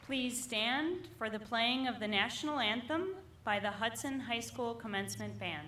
Please stand for the playing of the national anthem by the Hudson High School Commencement Band.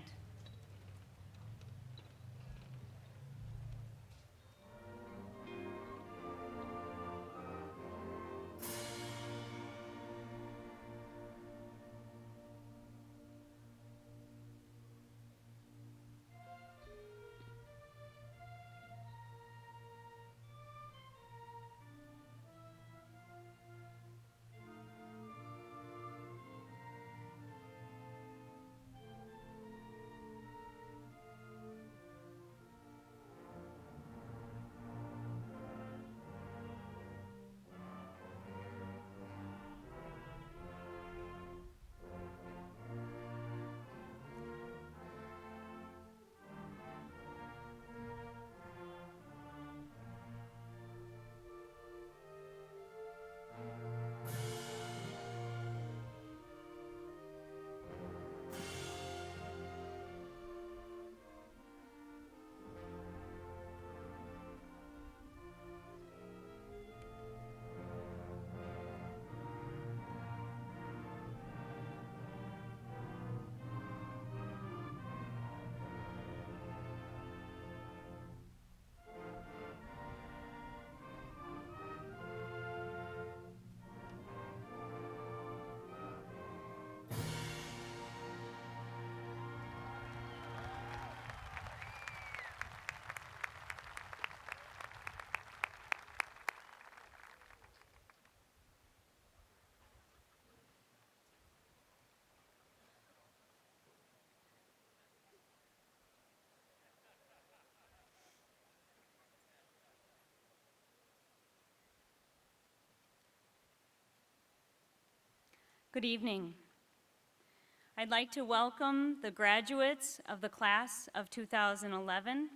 Good evening. I'd like to welcome the graduates of the class of 2011,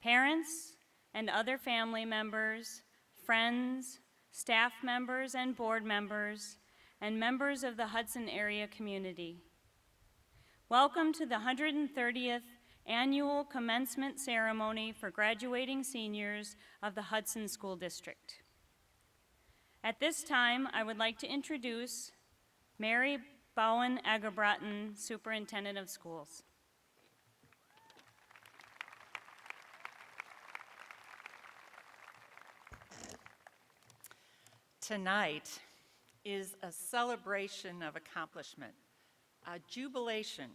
parents and other family members, friends, staff members and board members, and members of the Hudson area community. Welcome to the 130th annual commencement ceremony for graduating seniors of the Hudson School District. At this time, I would like to introduce Mary Bowen Agerbrotten, Superintendent of Schools. Tonight is a celebration of accomplishment, a jubilation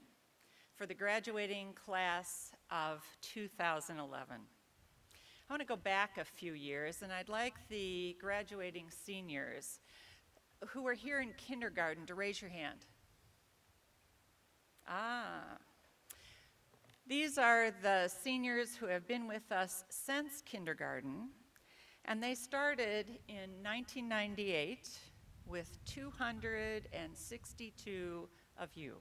for the graduating class of 2011. I want to go back a few years, and I'd like the graduating seniors who are here in kindergarten to raise your hand. These are the seniors who have been with us since kindergarten, and they started in 1998 with 262 of you.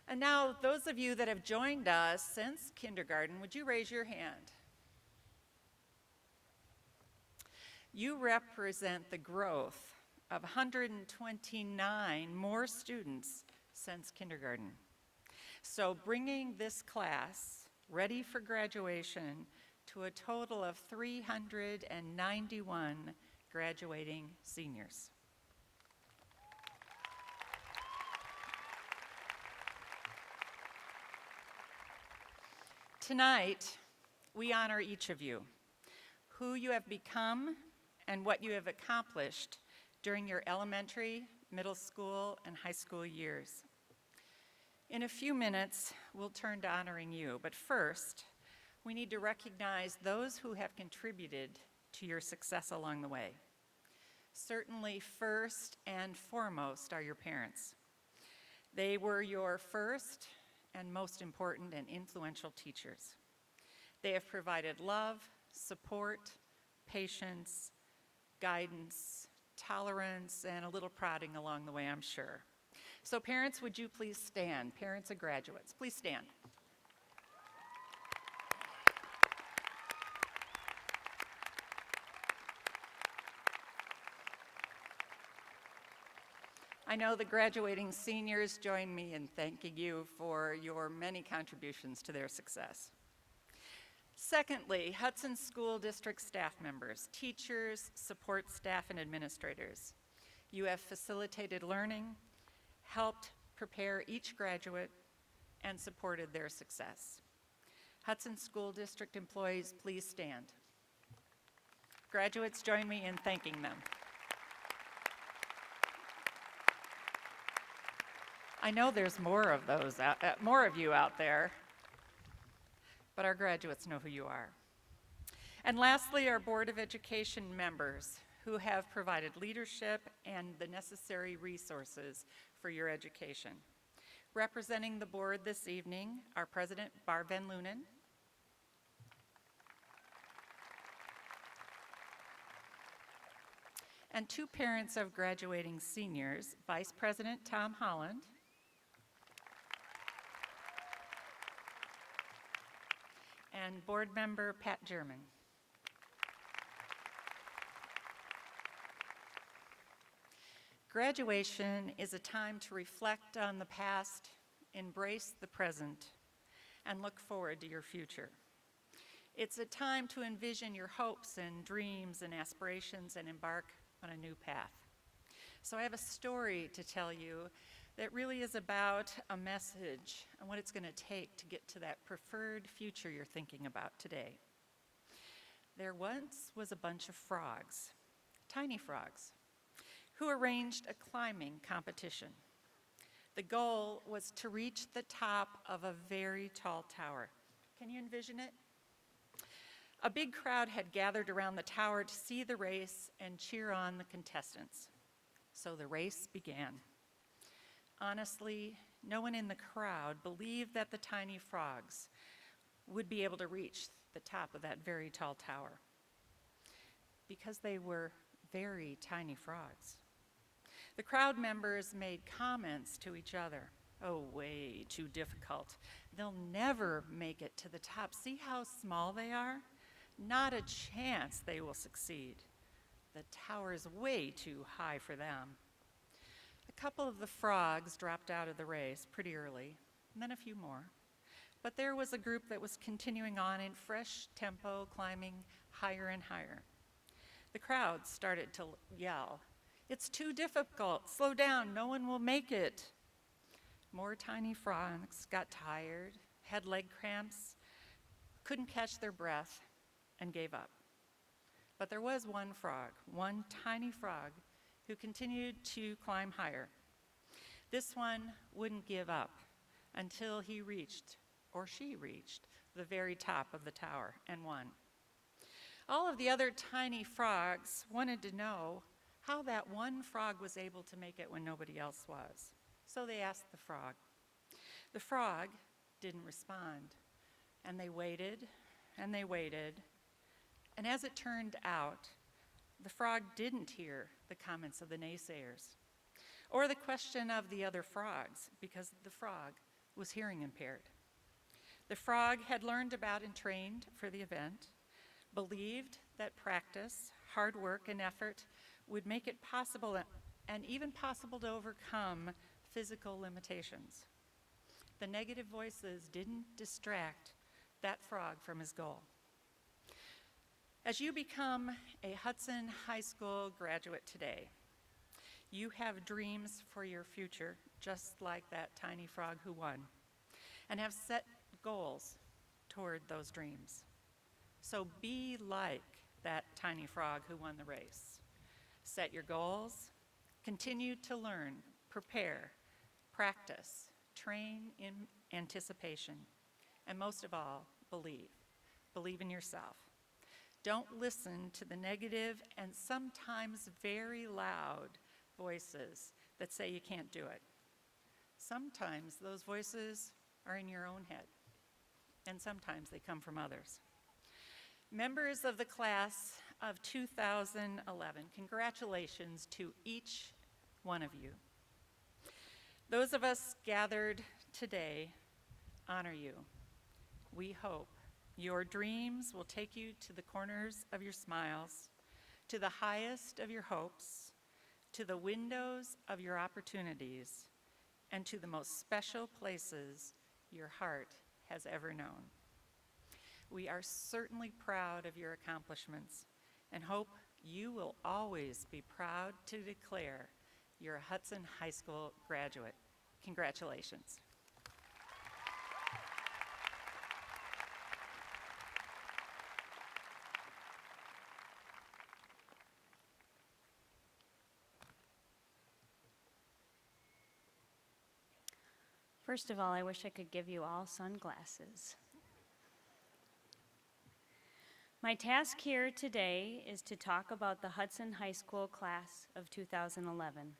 And now, those of you that have joined us since kindergarten, would you raise your hand? You represent the growth of 129 more students since kindergarten. So bringing this class ready for graduation to a total of 391 graduating seniors. Tonight, we honor each of you, who you have become and what you have accomplished during your elementary, middle school, and high school years. In a few minutes, we'll turn to honoring you, but first, we need to recognize those who have contributed to your success along the way. Certainly, first and foremost are your parents. They were your first and most important and influential teachers. They have provided love, support, patience, guidance, tolerance, and a little prodding along the way, I'm sure. So parents, would you please stand? Parents of graduates, please stand. I know the graduating seniors join me in thanking you for your many contributions to their success. Secondly, Hudson School District staff members, teachers, support staff, and administrators. You have facilitated learning, helped prepare each graduate, and supported their success. Hudson School District employees, please stand. Graduates, join me in thanking them. I know there's more of you out there, but our graduates know who you are. And lastly, our Board of Education members who have provided leadership and the necessary resources for your education. Representing the board this evening, our President, Barb Van Lunen, and two parents of graduating seniors, Vice President Tom Holland and board member Pat German. Graduation is a time to reflect on the past, embrace the present, and look forward to your future. It's a time to envision your hopes and dreams and aspirations and embark on a new path. So I have a story to tell you that really is about a message and what it's going to take to get to that preferred future you're thinking about today. There once was a bunch of frogs, tiny frogs, who arranged a climbing competition. The goal was to reach the top of a very tall tower. Can you envision it? A big crowd had gathered around the tower to see the race and cheer on the contestants. So the race began. Honestly, no one in the crowd believed that the tiny frogs would be able to reach the top of that very tall tower because they were very tiny frogs. The crowd members made comments to each other. Oh, way too difficult. They'll never make it to the top. See how small they are? Not a chance they will succeed. The tower is way too high for them. A couple of the frogs dropped out of the race pretty early, and then a few more. But there was a group that was continuing on in fresh tempo, climbing higher and higher. The crowd started to yell, "It's too difficult, slow down, no one will make it." More tiny frogs got tired, had leg cramps, couldn't catch their breath, and gave up. But there was one frog, one tiny frog, who continued to climb higher. This one wouldn't give up until he reached, or she reached, the very top of the tower and won. All of the other tiny frogs wanted to know how that one frog was able to make it when nobody else was. So they asked the frog. The frog didn't respond, and they waited, and they waited, and as it turned out, the frog didn't hear the comments of the naysayers or the question of the other frogs because the frog was hearing impaired. The frog had learned about and trained for the event, believed that practice, hard work, and effort would make it possible and even possible to overcome physical limitations. The negative voices didn't distract that frog from his goal. As you become a Hudson High School graduate today, you have dreams for your future, just like that tiny frog who won, and have set goals toward those dreams. So be like that tiny frog who won the race. Set your goals, continue to learn, prepare, practice, train in anticipation, and most of all, believe. Believe in yourself. Don't listen to the negative and sometimes very loud voices that say you can't do it. Sometimes those voices are in your own head, and sometimes they come from others. Members of the class of 2011, congratulations to each one of you. Those of us gathered today honor you. We hope your dreams will take you to the corners of your smiles, to the highest of your hopes, to the windows of your opportunities, and to the most special places your heart has ever known. we are certainly proud of your accomplishments and hope you will always be proud to declare you're a Hudson High School graduate. Congratulations. First of all, I wish I could give you all sunglasses. My task here today is to talk about the Hudson High School class of 2011.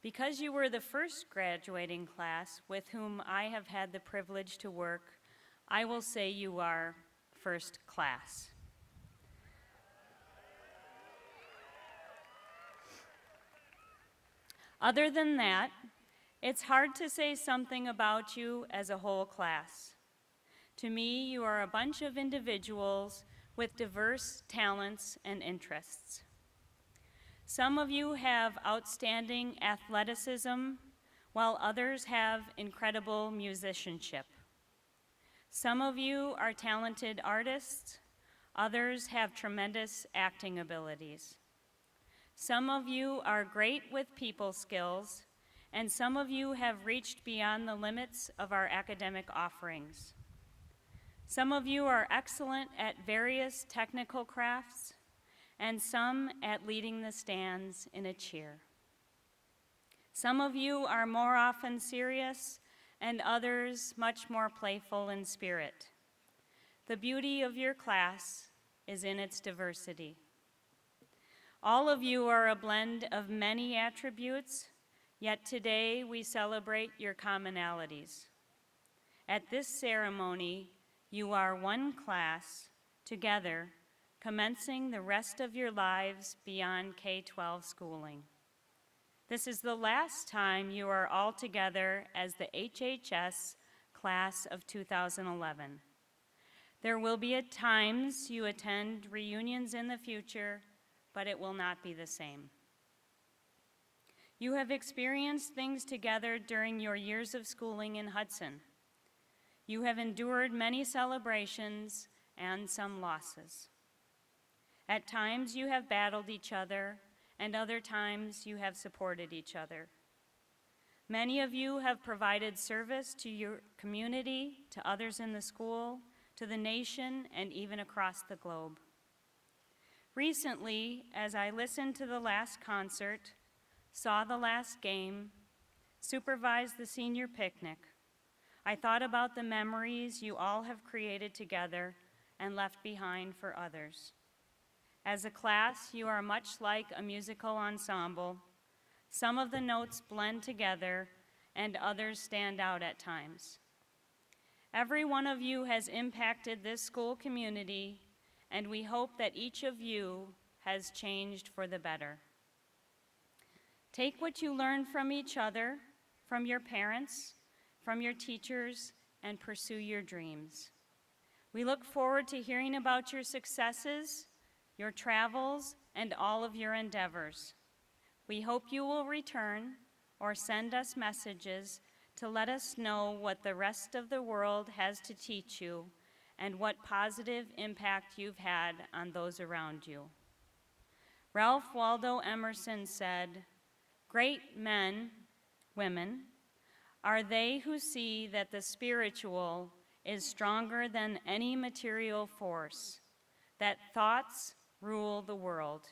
Because you were the first graduating class with whom I have had the privilege to work, I will say you are first class. Other than that, it's hard to say something about you as a whole class. To me, you are a bunch of individuals with diverse talents and interests. Some of you have outstanding athleticism, while others have incredible musicianship. Some of you are talented artists, others have tremendous acting abilities. Some of you are great with people skills, and some of you have reached beyond the limits of our academic offerings. Some of you are excellent at various technical crafts, and some at leading the stands in a cheer. Some of you are more often serious, and others much more playful in spirit. The beauty of your class is in its diversity. All of you are a blend of many attributes, yet today we celebrate your commonalities. At this ceremony, you are one class, together, commencing the rest of your lives beyond K-12 schooling. This is the last time you are all together as the HHS class of 2011. There will be at times you attend reunions in the future, but it will not be the same. You have experienced things together during your years of schooling in Hudson. You have endured many celebrations and some losses. At times you have battled each other, and other times you have supported each other. Many of you have provided service to your community, to others in the school, to the nation, and even across the globe. Recently, as I listened to the last concert, saw the last game, supervised the senior picnic, I thought about the memories you all have created together and left behind for others. As a class, you are much like a musical ensemble. Some of the notes blend together and others stand out at times. Every one of you has impacted this school community, and we hope that each of you has changed for the better. Take what you learned from each other, from your parents, from your teachers, and pursue your dreams. We look forward to hearing about your successes, your travels, and all of your endeavors. We hope you will return or send us messages to let us know what the rest of the world has to teach you and what positive impact you've had on those around you. Ralph Waldo Emerson said, "Great men, women, are they who see that the spiritual is stronger than any material force, that thoughts rule the world."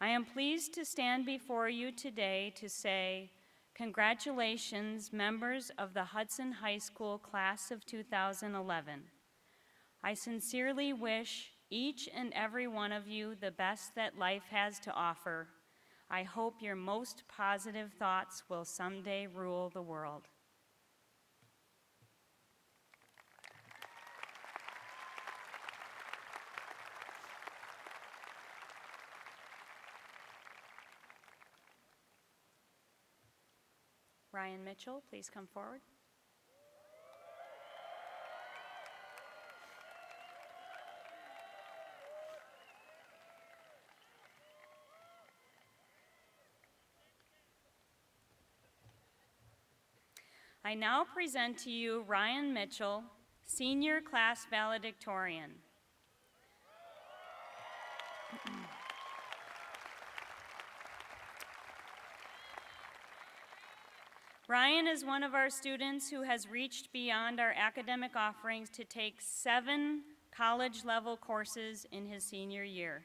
I am pleased to stand before you today to say, congratulations, members of the Hudson High School class of 2011. I sincerely wish each and every one of you the best that life has to offer. I hope your most positive thoughts will someday rule the world. Ryan Mitchell, please come forward. I now present to you Ryan Mitchell, Senior Class Valedictorian. Ryan is one of our students who has reached beyond our academic offerings to take 7 college-level courses in his senior year.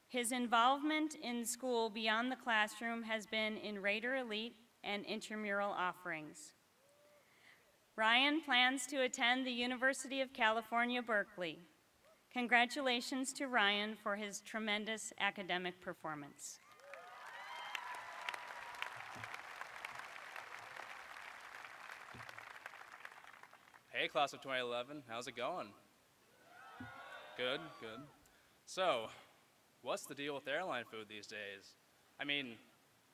His involvement in school beyond the classroom has been in Raider Elite and intramural offerings. Ryan plans to attend the University of California, Berkeley. Congratulations to Ryan for his tremendous academic performance. Hey, class of 2011, how's it going? Good, good. So, what's the deal with airline food these days? I mean,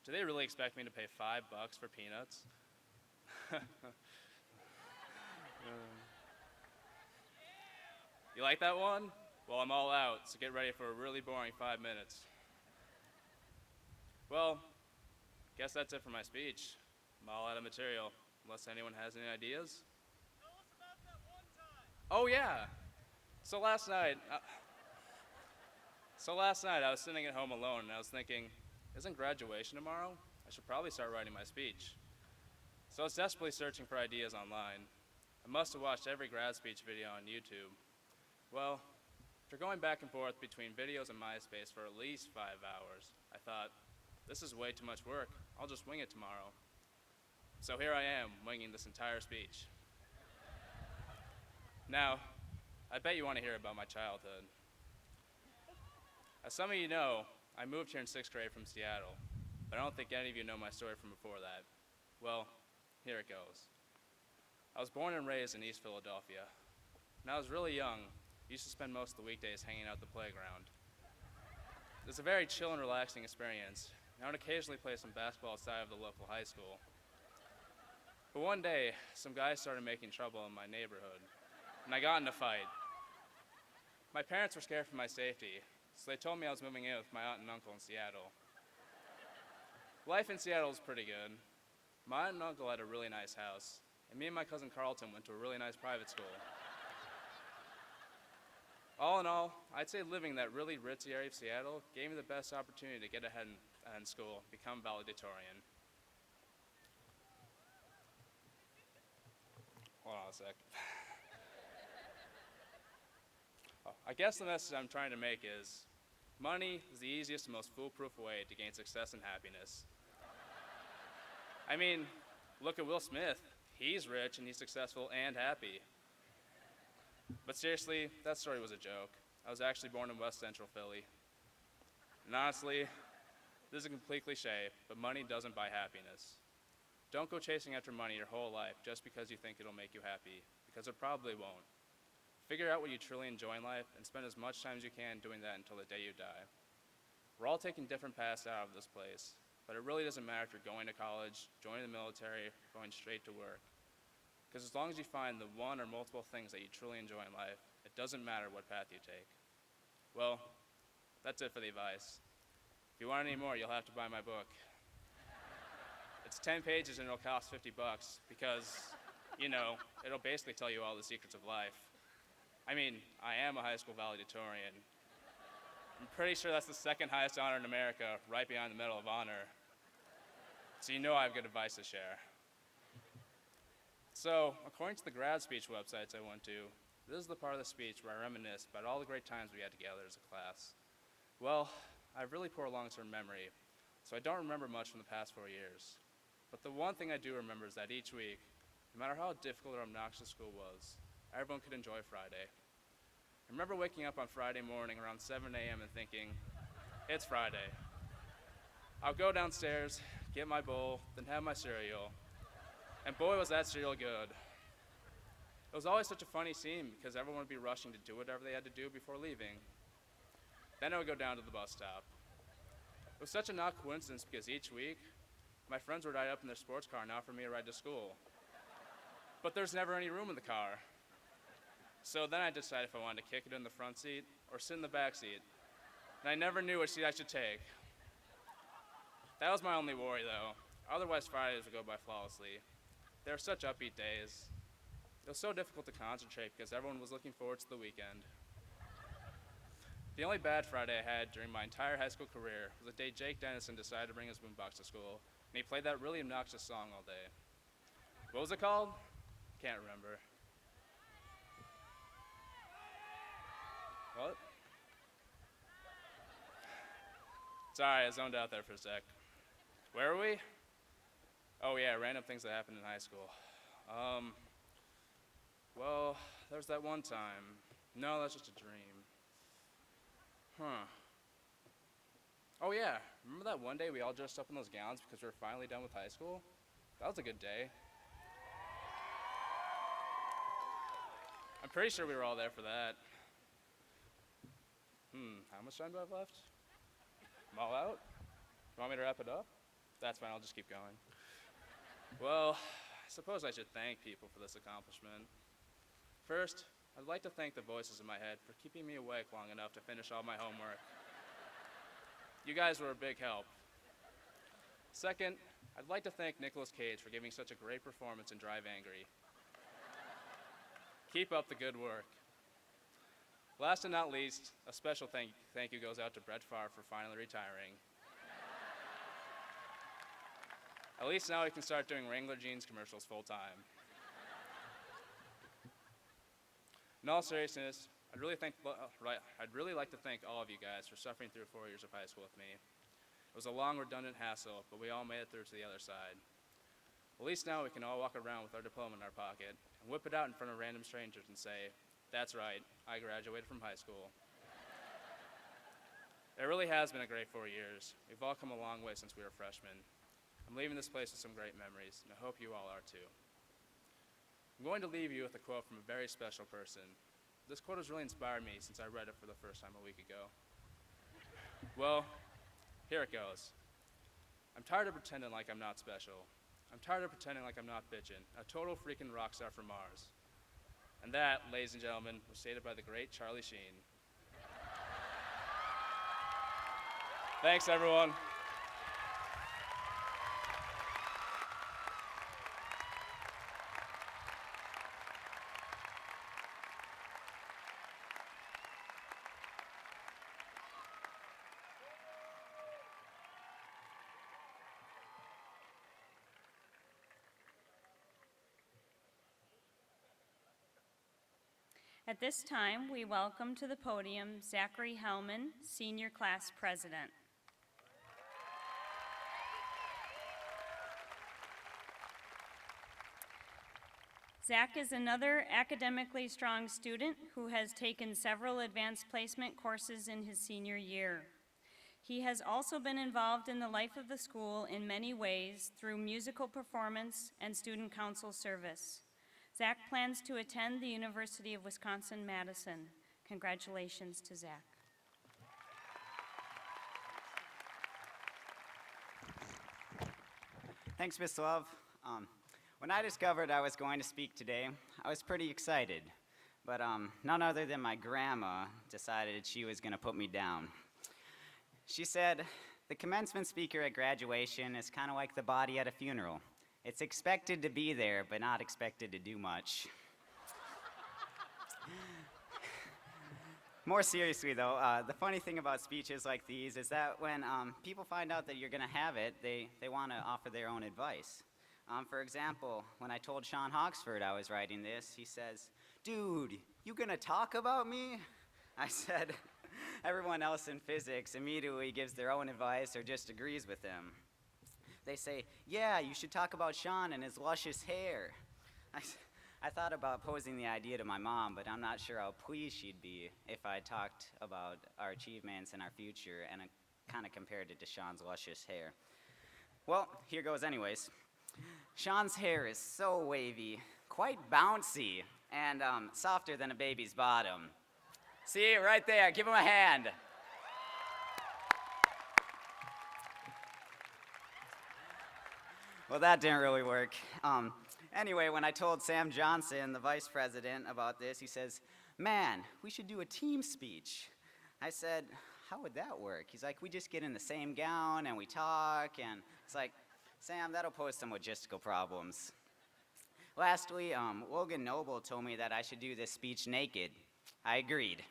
do they really expect me to pay $5 for peanuts? You like that one? Well, I'm all out, so get ready for a really boring 5 minutes. Well, guess that's it for my speech. I'm all out of material, unless anyone has any ideas. Oh yeah. So last night I was sitting at home alone and I was thinking, isn't graduation tomorrow? I should probably start writing my speech. So I was desperately searching for ideas online. I must have watched every grad speech video on YouTube. Well, after going back and forth between videos and MySpace for at least 5 hours, I thought, this is way too much work. I'll just wing it tomorrow. So here I am, winging this entire speech. Now, I bet you want to hear about my childhood. As some of you know, I moved here in 6th grade from Seattle, but I don't think any of you know my story from before that. Well, here it goes. I was born and raised in East Philadelphia. When I was really young, I used to spend most of the weekdays hanging out at the playground. It's a very chill and relaxing experience, and I would occasionally play some basketball outside of the local high school. But one day, some guys started making trouble in my neighborhood, and I got in a fight. My parents were scared for my safety, so they told me I was moving in with my aunt and uncle in Seattle. Life in Seattle is pretty good. My aunt and uncle had a really nice house, and me and my cousin Carlton went to a really nice private school. All in all, I'd say living in that really ritzy area of Seattle gave me the best opportunity to get ahead in school, become valedictorian. Hold on a sec. I guess the message I'm trying to make is, money is the easiest and most foolproof way to gain success and happiness. I mean, look at Will Smith. He's rich and he's successful and happy. But seriously, that story was a joke. I was actually born in West Central Philly. And honestly, this is a complete cliche, but money doesn't buy happiness. Don't go chasing after money your whole life just because you think it'll make you happy, because it probably won't. Figure out what you truly enjoy in life and spend as much time as you can doing that until the day you die. We're all taking different paths out of this place, but it really doesn't matter if you're going to college, joining the military, going straight to work. Because as long as you find the one or multiple things that you truly enjoy in life, it doesn't matter what path you take. Well, that's it for the advice. If you want any more, you'll have to buy my book. It's 10 pages and it'll cost $50 because, it'll basically tell you all the secrets of life. I mean, I am a high school valedictorian. I'm pretty sure that's the second highest honor in America, right behind the Medal of Honor. So you know I have good advice to share. So, according to the grad speech websites I went to, this is the part of the speech where I reminisce about all the great times we had together as a class. Well, I have really poor long-term memory, so I don't remember much from the past 4 years. But the one thing I do remember is that each week, no matter how difficult or obnoxious school was, everyone could enjoy Friday. I remember waking up on Friday morning around 7 a.m. and thinking, it's Friday. I'll go downstairs, get my bowl, then have my cereal. And boy, was that cereal good. It was always such a funny scene because everyone would be rushing to do whatever they had to do before leaving. Then I would go down to the bus stop. It was such an odd coincidence because each week, my friends would ride up in their sports car and offer me a ride to school. But there's never any room in the car. So then I decided if I wanted to kick it in the front seat or sit in the back seat. And I never knew which seat I should take. That was my only worry though. Otherwise Fridays would go by flawlessly. They were such upbeat days. It was so difficult to concentrate because everyone was looking forward to the weekend. The only bad Friday I had during my entire high school career was the day Jake Dennison decided to bring his boombox to school, and he played that really obnoxious song all day. What was it called? Can't remember. What? Sorry, I zoned out there for a sec. Where are we? Oh yeah, random things that happened in high school. Well, there was that one time. No, that's just a dream. Oh yeah, remember that one day we all dressed up in those gowns because we were finally done with high school? That was a good day. I'm pretty sure we were all there for that. How much time do I have left? I'm all out? You want me to wrap it up? That's fine, I'll just keep going. Well, I suppose I should thank people for this accomplishment. First, I'd like to thank the voices in my head for keeping me awake long enough to finish all my homework. You guys were a big help. Second, I'd like to thank Nicolas Cage for giving such a great performance in Drive Angry. Keep up the good work. Last and not least, a special thank you goes out to Brett Favre for finally retiring. At least now we can start doing Wrangler jeans commercials full time. In all seriousness, I'd really like to thank all of you guys for suffering through 4 years of high school with me. It was a long, redundant hassle, but we all made it through to the other side. At least now we can all walk around with our diploma in our pocket and whip it out in front of random strangers and say, "That's right, I graduated from high school." It really has been a great 4 years. We've all come a long way since we were freshmen. I'm leaving this place with some great memories, and I hope you all are too. I'm going to leave you with a quote from a very special person. This quote has really inspired me since I read it for the first time a week ago. Well, here it goes. I'm tired of pretending like I'm not special. I'm tired of pretending like I'm not bitchin', a total freaking rock star from Mars. And that, ladies and gentlemen, was stated by the great Charlie Sheen. Thanks, everyone. At this time, we welcome to the podium Zachary Hellman, Senior Class President. Zach is another academically strong student who has taken several advanced placement courses in his senior year. He has also been involved in the life of the school in many ways through musical performance and student council service. Zach plans to attend the University of Wisconsin-Madison. Congratulations to Zach. Thanks, Miss Love. When I discovered I was going to speak today, I was pretty excited. But none other than my grandma decided she was going to put me down. She said, "The commencement speaker at graduation is kind of like the body at a funeral. It's expected to be there, but not expected to do much." More seriously, though, the funny thing about speeches like these is that when people find out that you're going to have it, they want to offer their own advice. For example, when I told Sean Hawksford I was writing this, he says, "Dude, you going to talk about me?" I said, "Everyone else in physics immediately gives their own advice or just agrees with him. They say, 'Yeah, you should talk about Sean and his luscious hair.'" I thought about posing the idea to my mom, but I'm not sure how pleased she'd be if I talked about our achievements and our future and kind of compared it to Sean's luscious hair. Well, here goes anyways. Sean's hair is so wavy, quite bouncy, and softer than a baby's bottom. See, right there, give him a hand. Well, that didn't really work. Anyway, when I told Sam Johnson, the vice president, about this, he says, "Man, we should do a team speech." I said, "How would that work?" He's like, "We just get in the same gown and we talk," and it's like, "Sam, that'll pose some logistical problems." Lastly, Logan Noble told me that I should do this speech naked. I agreed.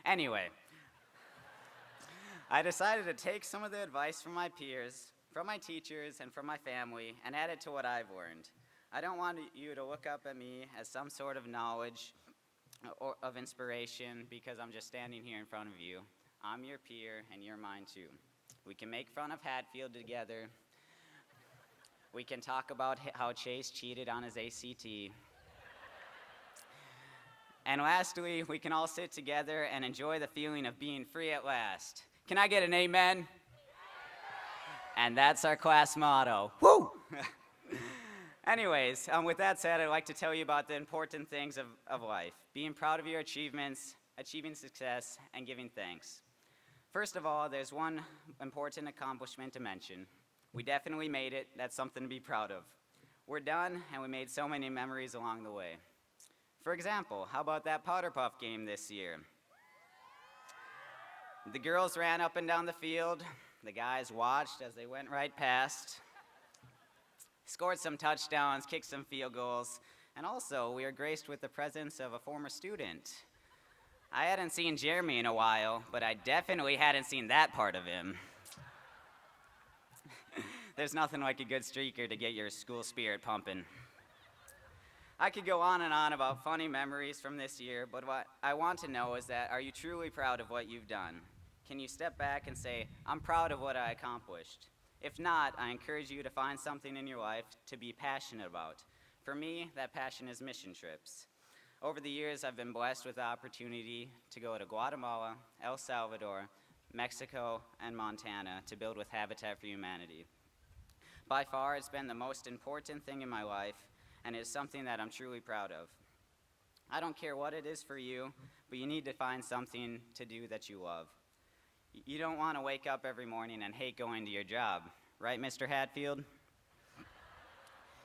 Anyway, I decided to take some of the advice from my peers, from my teachers, and from my family, and add it to what I've learned. I don't want you to look up at me as some sort of knowledge or of inspiration because I'm just standing here in front of you. I'm your peer, and you're mine too. We can make fun of Hatfield together. We can talk about how Chase cheated on his ACT. And lastly, we can all sit together and enjoy the feeling of being free at last. Can I get an amen? And that's our class motto. Woo! Anyways, with that said, I'd like to tell you about the important things of life. Being proud of your achievements, achieving success, and giving thanks. First of all, there's one important accomplishment to mention. We definitely made it. That's something to be proud of. We're done, and we made so many memories along the way. For example, how about that Powder Puff game this year? The girls ran up and down the field. The guys watched as they went right past. Scored some touchdowns, kicked some field goals, and also we were graced with the presence of a former student. I hadn't seen Jeremy in a while, but I definitely hadn't seen that part of him. There's nothing like a good streaker to get your school spirit pumping. I could go on and on about funny memories from this year, but what I want to know is that, are you truly proud of what you've done? Can you step back and say, I'm proud of what I accomplished? If not, I encourage you to find something in your life to be passionate about. For me, that passion is mission trips. Over the years, I've been blessed with the opportunity to go to Guatemala, El Salvador, Mexico, and Montana to build with Habitat for Humanity. By far, it's been the most important thing in my life, and it's something that I'm truly proud of. I don't care what it is for you, but you need to find something to do that you love. You don't want to wake up every morning and hate going to your job, right, Mr. Hatfield?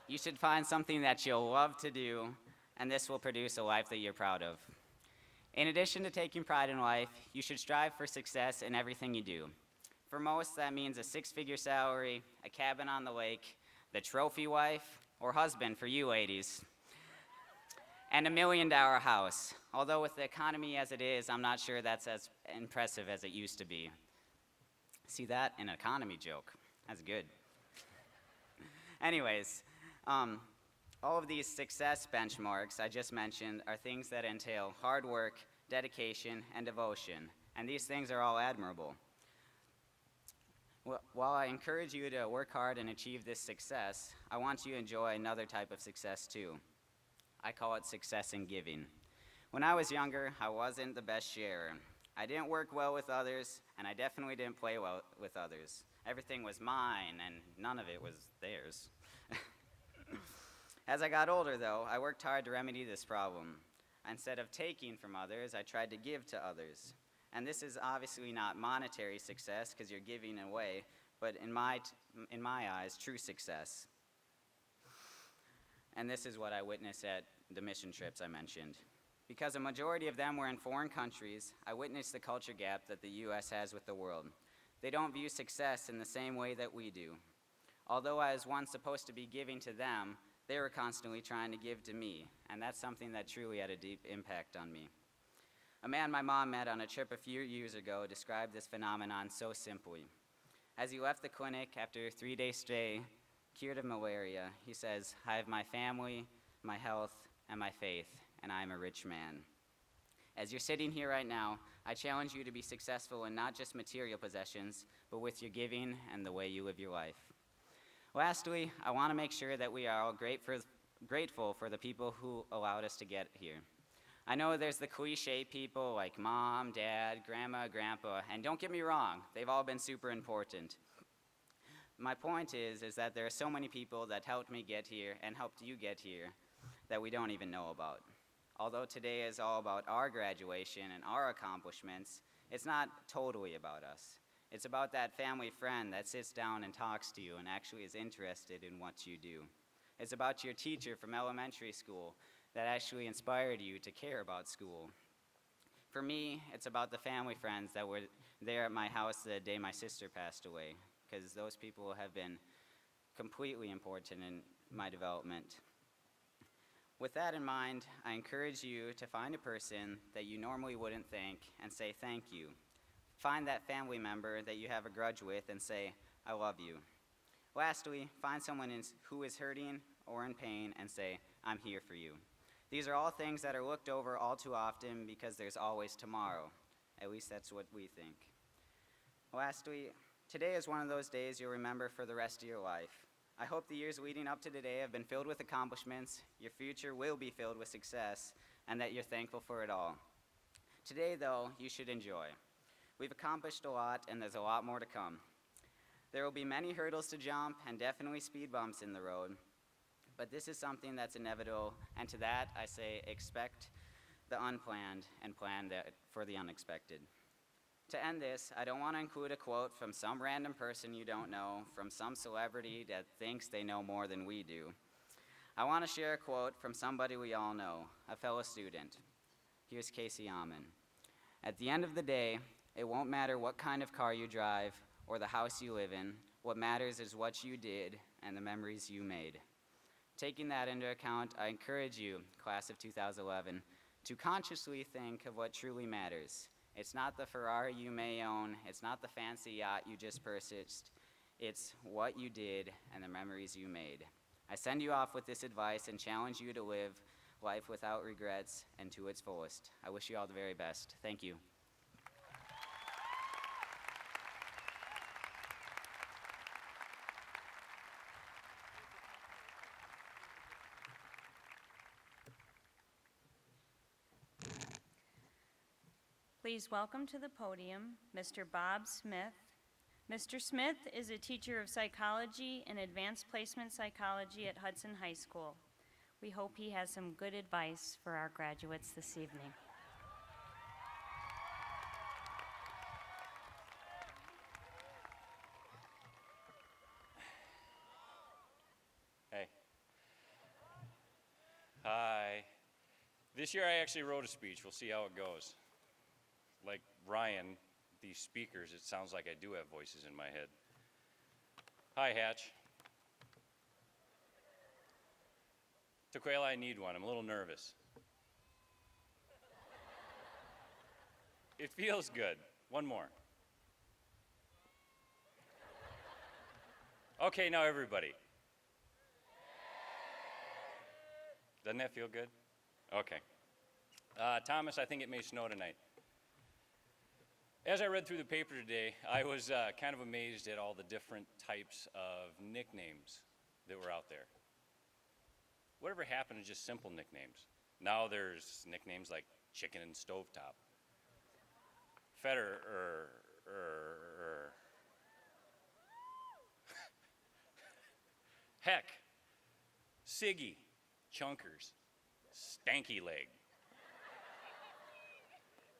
You should find something that you'll love to do, and this will produce a life that you're proud of. In addition to taking pride in life, you should strive for success in everything you do. For most, that means a six-figure salary, a cabin on the lake, the trophy wife, or husband for you ladies, and $1 million house. Although with the economy as it is, I'm not sure that's as impressive as it used to be. See that? An economy joke. That's good. Anyways, all of these success benchmarks I just mentioned are things that entail hard work, dedication, and devotion, and these things are all admirable. While I encourage you to work hard and achieve this success, I want you to enjoy another type of success too. I call it success in giving. When I was younger, I wasn't the best sharer. I didn't work well with others, and I definitely didn't play well with others. Everything was mine, and none of it was theirs. As I got older, though, I worked hard to remedy this problem. Instead of taking from others, I tried to give to others. And this is obviously not monetary success because you're giving away, but in my eyes, true success. And this is what I witnessed at the mission trips I mentioned. Because a majority of them were in foreign countries, I witnessed the culture gap that the U.S. has with the world. They don't view success in the same way that we do. Although I was once supposed to be giving to them, they were constantly trying to give to me, and that's something that truly had a deep impact on me. A man my mom met on a trip a few years ago described this phenomenon so simply. As he left the clinic after a 3-day stay, cured of malaria, he says, I have my family, my health, and my faith, and I am a rich man. As you're sitting here right now, I challenge you to be successful in not just material possessions, but with your giving and the way you live your life. Lastly, I want to make sure that we are all grateful for the people who allowed us to get here. I know there's the cliche people like mom, dad, grandma, grandpa, and don't get me wrong, they've all been super important. My point is that there are so many people that helped me get here and helped you get here that we don't even know about. Although today is all about our graduation and our accomplishments, it's not totally about us. It's about that family friend that sits down and talks to you and actually is interested in what you do. It's about your teacher from elementary school that actually inspired you to care about school. For me, it's about the family friends that were there at my house the day my sister passed away, because those people have been completely important in my development. With that in mind, I encourage you to find a person that you normally wouldn't thank and say thank you. Find that family member that you have a grudge with and say, I love you. Lastly, find someone who is hurting or in pain and say, I'm here for you. These are all things that are looked over all too often because there's always tomorrow. At least that's what we think. Lastly, today is one of those days you'll remember for the rest of your life. I hope the years leading up to today have been filled with accomplishments, your future will be filled with success, and that you're thankful for it all. Today, though, you should enjoy. We've accomplished a lot, and there's a lot more to come. There will be many hurdles to jump and definitely speed bumps in the road, but this is something that's inevitable, and to that I say expect the unplanned and plan for the unexpected. To end this, I don't want to include a quote from some random person you don't know, from some celebrity that thinks they know more than we do. I want to share a quote from somebody we all know, a fellow student. Here's Casey Amon. At the end of the day, it won't matter what kind of car you drive or the house you live in. What matters is what you did and the memories you made. Taking that into account, I encourage you, class of 2011, to consciously think of what truly matters. It's not the Ferrari you may own, it's not the fancy yacht you just purchased, it's what you did and the memories you made. I send you off with this advice and challenge you to live life without regrets and to its fullest. I wish you all the very best. Thank you. Please welcome to the podium Mr. Bob Smith. Mr. Smith is a teacher of psychology and advanced placement psychology at Hudson High School. We hope he has some good advice for our graduates this evening. Hey. Hi. This year I actually wrote a speech. We'll see how it goes. Like Ryan, these speakers, it sounds like I do have voices in my head. Hi, Hatch. Tequila, I need one. I'm a little nervous. It feels good. One more. Okay, now everybody. Doesn't that feel good? Okay. Thomas, I think it may snow tonight. As I read through the paper today, I was kind of amazed at all the different types of nicknames that were out there. Whatever happened to just simple nicknames? Now there's nicknames like Chicken and Stovetop, Heck, Siggy, Chunkers, Stanky Leg,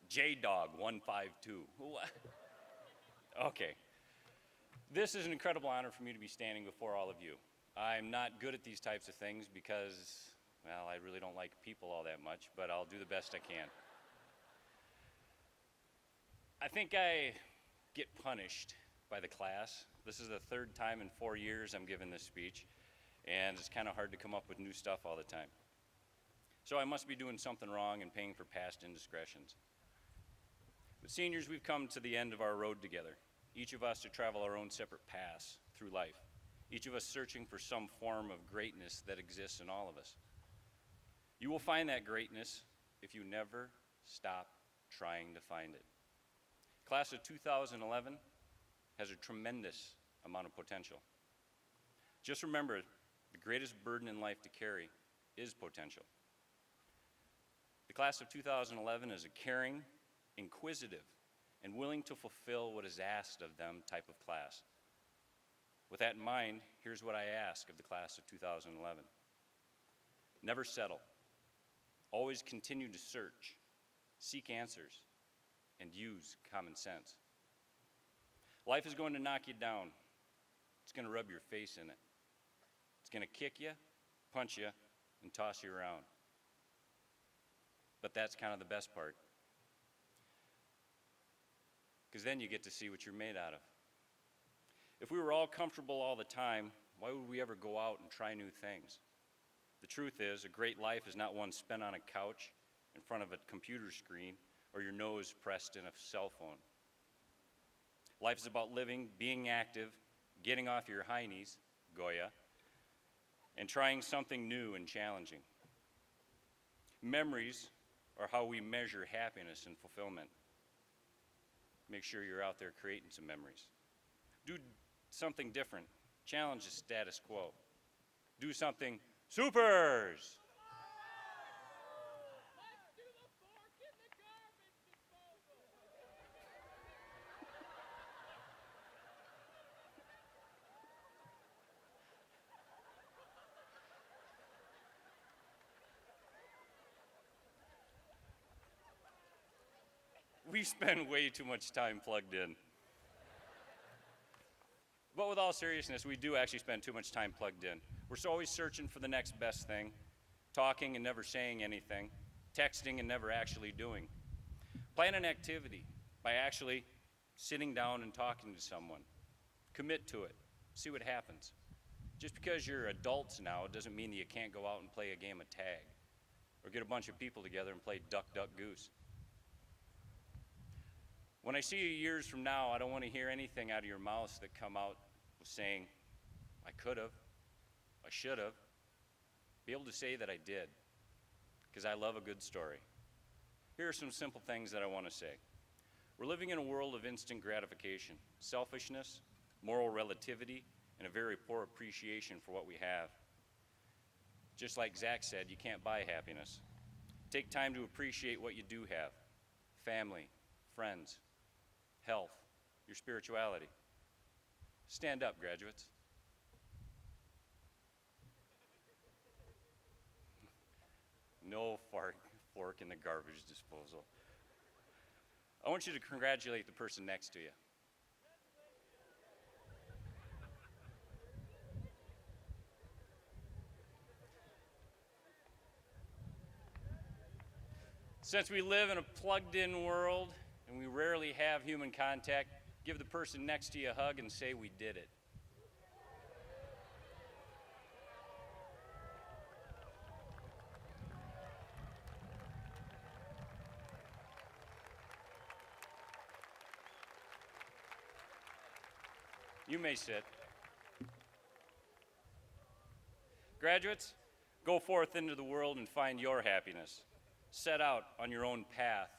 J-Dog 152. Okay. This is an incredible honor for me to be standing before all of you. I'm not good at these types of things because, well, I really don't like people all that much, but I'll do the best I can. I think I get punished by the class. This is the third time in 4 years I'm giving this speech, and it's kind of hard to come up with new stuff all the time. So I must be doing something wrong and paying for past indiscretions. But seniors, we've come to the end of our road together, each of us to travel our own separate paths through life, each of us searching for some form of greatness that exists in all of us. You will find that greatness if you never stop trying to find it. Class of 2011 has a tremendous amount of potential. Just remember, the greatest burden in life to carry is potential. The class of 2011 is a caring, inquisitive, and willing to fulfill what is asked of them type of class. With that in mind, here's what I ask of the class of 2011. Never settle. Always continue to search, seek answers, and use common sense. Life is going to knock you down. It's going to rub your face in it. It's going to kick you, punch you, and toss you around. But that's kind of the best part. Because then you get to see what you're made out of. If we were all comfortable all the time, Why would we ever go out and try new things? The truth is, a great life is not one spent on a couch in front of a computer screen or your nose pressed in a cell phone. Life is about living, being active, getting off your high knees, Goya, and trying something new and challenging. Memories are how we measure happiness and fulfillment. Make sure you're out there creating some memories. Do something different. Challenge the status quo. Do something supers! We spend way too much time plugged in. But with all seriousness, we do actually spend too much time plugged in. We're always searching for the next best thing, talking and never saying anything, texting and never actually doing. Plan an activity by actually sitting down and talking to someone. Commit to it. See what happens. Just because you're adults now doesn't mean that you can't go out and play a game of tag or get a bunch of people together and play duck, duck, goose. When I see you years from now, I don't want to hear anything out of your mouths that come out saying, I could have, I should have. Be able to say that I did, because I love a good story. Here are some simple things that I want to say. We're living in a world of instant gratification, selfishness, moral relativity, and a very poor appreciation for what we have. Just like Zach said, you can't buy happiness. Take time to appreciate what you do have. Family, friends, health, your spirituality. Stand up, graduates. No fork in the garbage disposal. I want you to congratulate the person next to you. Since we live in a plugged-in world and we rarely have human contact, give the person next to you a hug and say, we did it. You may sit. Graduates, go forth into the world and find your happiness. Set out on your own path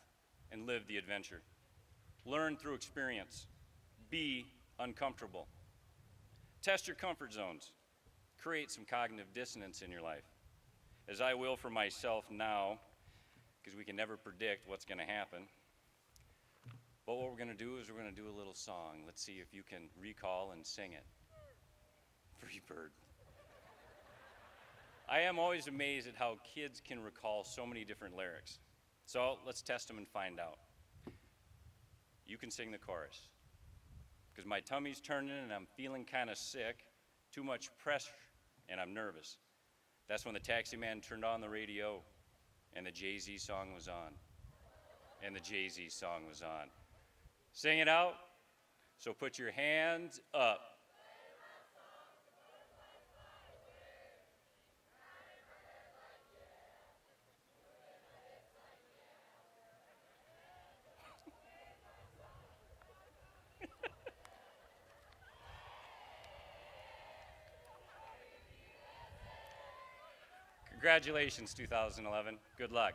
and live the adventure. Learn through experience. Be uncomfortable. Test your comfort zones. Create some cognitive dissonance in your life, as I will for myself now, because we can never predict what's going to happen. But what we're going to do is we're going to do a little song. Let's see if you can recall and sing it. Free bird. I am always amazed at how kids can recall so many different lyrics. So let's test them and find out. You can sing the chorus. Because my tummy's turning and I'm feeling kind of sick, too much pressure, and I'm nervous. That's when the taxi man turned on the radio and the Jay-Z song was on. And the Jay-Z song was on. Sing it out. So put your hands up. Congratulations, 2011. Good luck.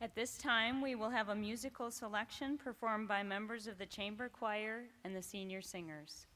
At this time, we will have a musical selection performed by members of the chamber choir and the senior singers.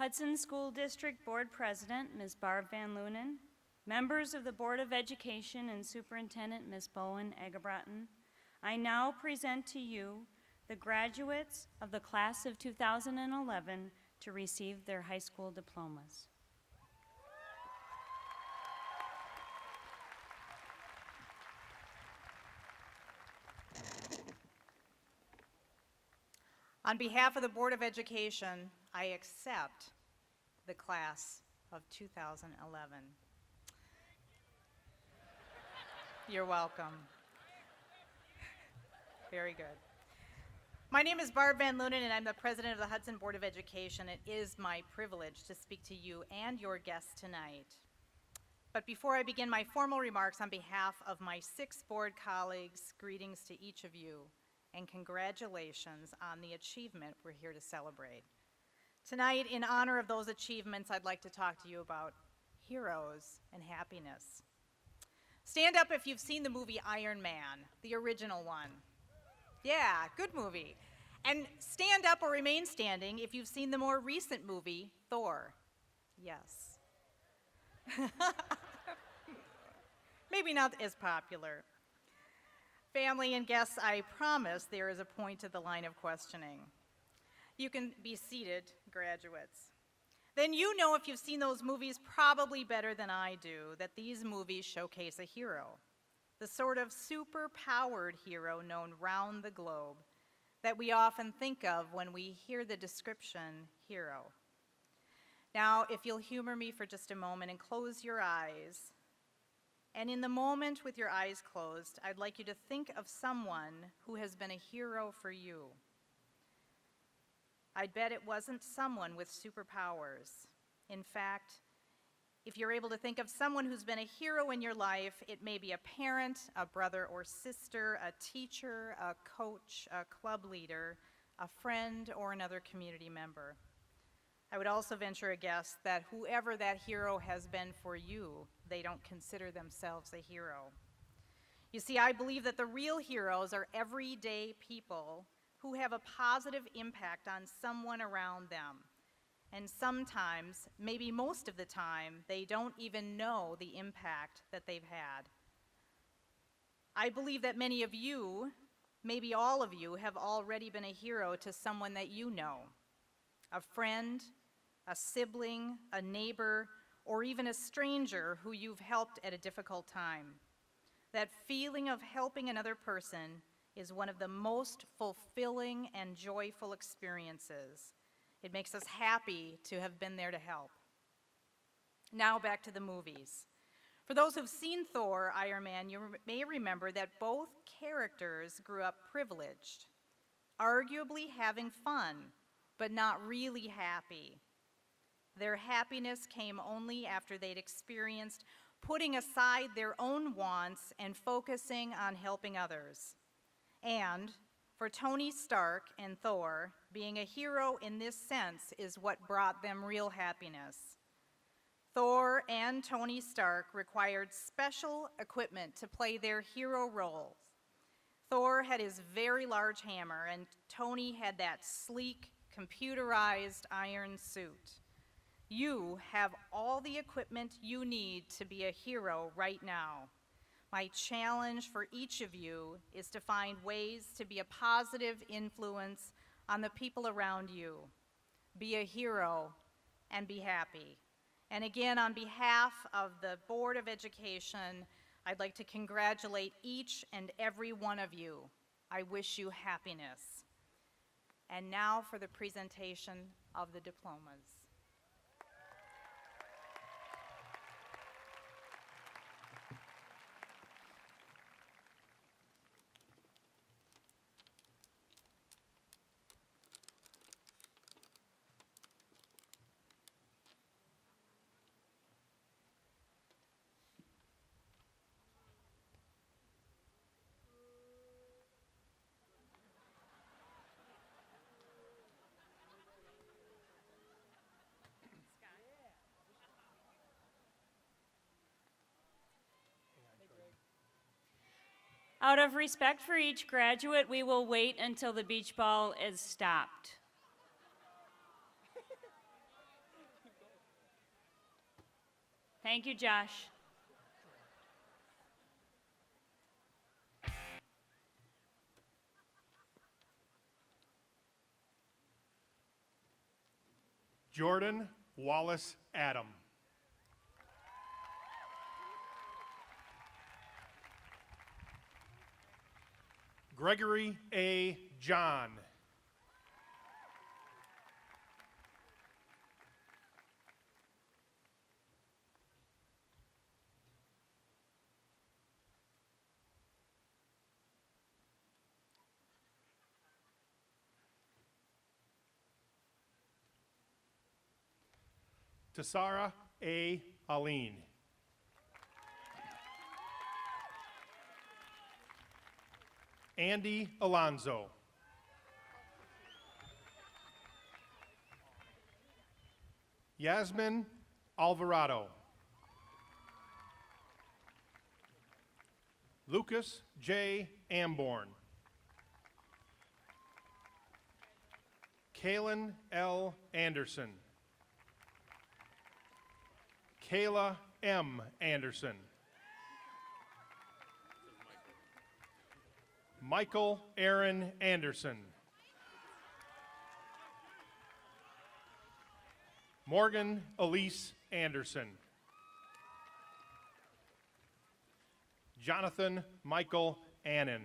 Hudson School District Board President, Ms. Barb Van Lunen, members of the Board of Education and Superintendent, Ms. Bowen Egebraten, I now present to you the graduates of the class of 2011 to receive their high school diplomas. On behalf of the Board of Education, I accept the class of 2011. You're welcome. Very good. My name is Barb Van Lunen, and I'm the president of the Hudson Board of Education. It is my privilege to speak to you and your guests tonight. But before I begin my formal remarks on behalf of my 6 board colleagues, greetings to each of you, and congratulations on the achievement we're here to celebrate. Tonight, in honor of those achievements, I'd like to talk to you about heroes and happiness. Stand up if you've seen the movie Iron Man, the original one. Yeah, good movie. And stand up or remain standing if you've seen the more recent movie, Thor. Yes. Maybe not as popular. Family and guests, I promise there is a point to the line of questioning. You can be seated, graduates. Then you know, if you've seen those movies probably better than I do, that these movies showcase a hero, the sort of super-powered hero known round the globe that we often think of when we hear the description hero. Now, if you'll humor me for just a moment and close your eyes, and in the moment with your eyes closed, I'd like you to think of someone who has been a hero for you. I'd bet it wasn't someone with superpowers. In fact, if you're able to think of someone who's been a hero in your life, it may be a parent, a brother or sister, a teacher, a coach, a club leader, a friend, or another community member. I would also venture a guess that whoever that hero has been for you, they don't consider themselves a hero. You see, I believe that the real heroes are everyday people who have a positive impact on someone around them. And sometimes, maybe most of the time, they don't even know the impact that they've had. I believe that many of you, maybe all of you, have already been a hero to someone that you know, a friend, a sibling, a neighbor, or even a stranger who you've helped at a difficult time. That feeling of helping another person is one of the most fulfilling and joyful experiences. It makes us happy to have been there to help. Now back to the movies. For those who've seen Thor, Iron Man, you may remember that both characters grew up privileged, arguably having fun, but not really happy. Their happiness came only after they'd experienced putting aside their own wants and focusing on helping others. And for Tony Stark and Thor, being a hero in this sense is what brought them real happiness. Thor and Tony Stark required special equipment to play their hero roles. Thor had his very large hammer, and Tony had that sleek, computerized iron suit. You have all the equipment you need to be a hero right now. My challenge for each of you is to find ways to be a positive influence on the people around you. Be a hero and be happy. And again, on behalf of the Board of Education, I'd like to congratulate each and every one of you. I wish you happiness. And now for the presentation of the diplomas. Out of respect for each graduate, we will wait until the beach ball is stopped. Thank you, Josh. Jordan Wallace Adam. Gregory A. John. Tasara A. Aline. Andy Alonzo. Yasmin Alvarado. Lucas J. Amborn. Kalen L. Anderson. Kayla M. Anderson. Michael Aaron Anderson. Morgan Elise Anderson. Jonathan Michael Annan.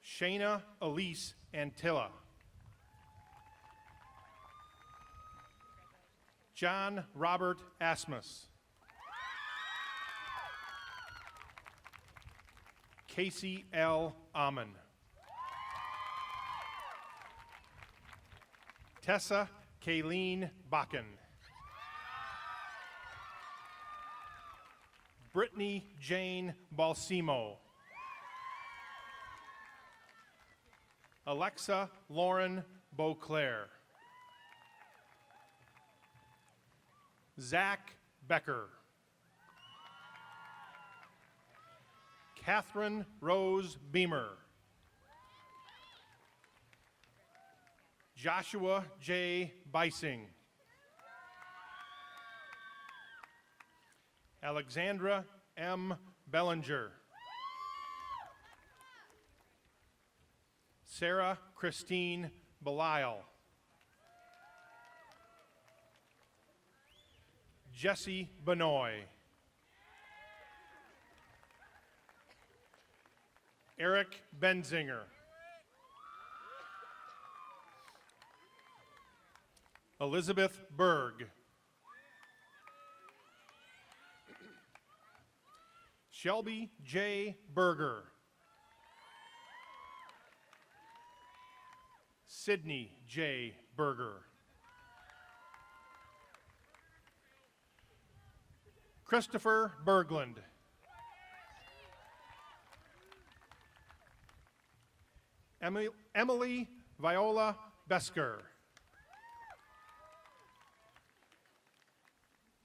Shayna Elise Antilla. John Robert Asmus. Casey L. Amon. Tessa Kayleen Bakken. Brittany Jane Balsimo. Alexa Lauren Beauclair. Zach Becker. Catherine Rose Beamer. Joshua J. Beising. Alexandra M. Bellinger. Sarah Christine Belial. Jesse Benoit. Eric Benzinger. Elizabeth Berg. Shelby J. Berger. Sydney J. Berger. Christopher Berglund. Emily Viola Besker.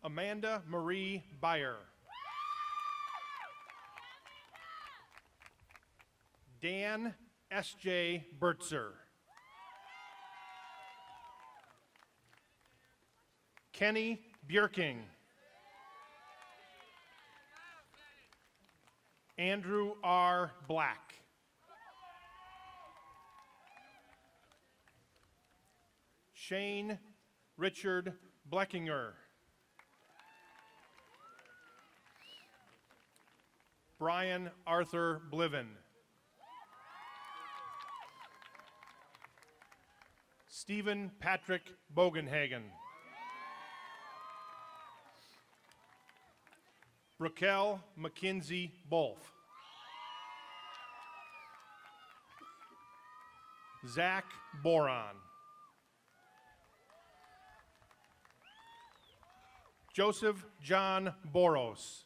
Amanda Marie Beyer. Dan S.J. Bertzer. Kenny Bjerking. Andrew R. Black. Shane Richard Bleckinger. Brian Arthur Bliven. Stephen Patrick Bogenhagen. Raquel McKinsey Bolf. Zach Boron. Joseph John Boros.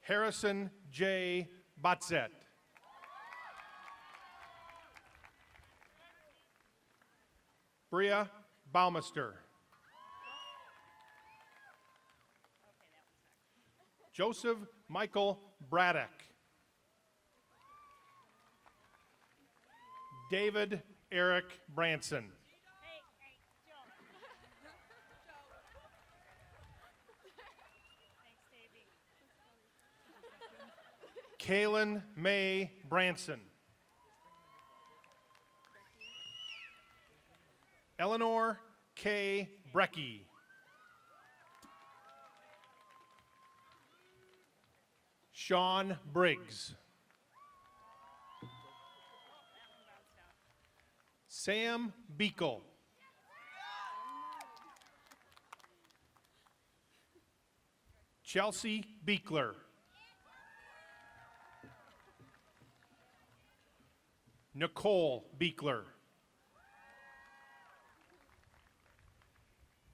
Harrison J. Batzett. Bria Baumeister. Joseph Michael Braddock. David Eric Branson. Kaylin May Branson. Eleanor K. Brecky. Sean Briggs. Sam Beekle. Chelsea Beekler. Nicole Beekler.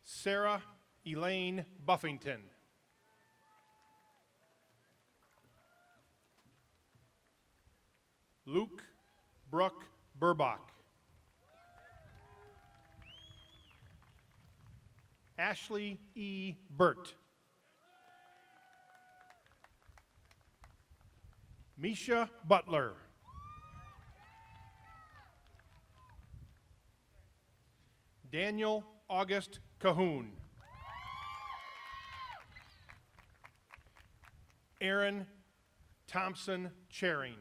Sarah Elaine Buffington. Luke Brooke Burbach. Ashley E. Burt. Misha Butler. Daniel August Cahoon. Aaron Thompson Charing.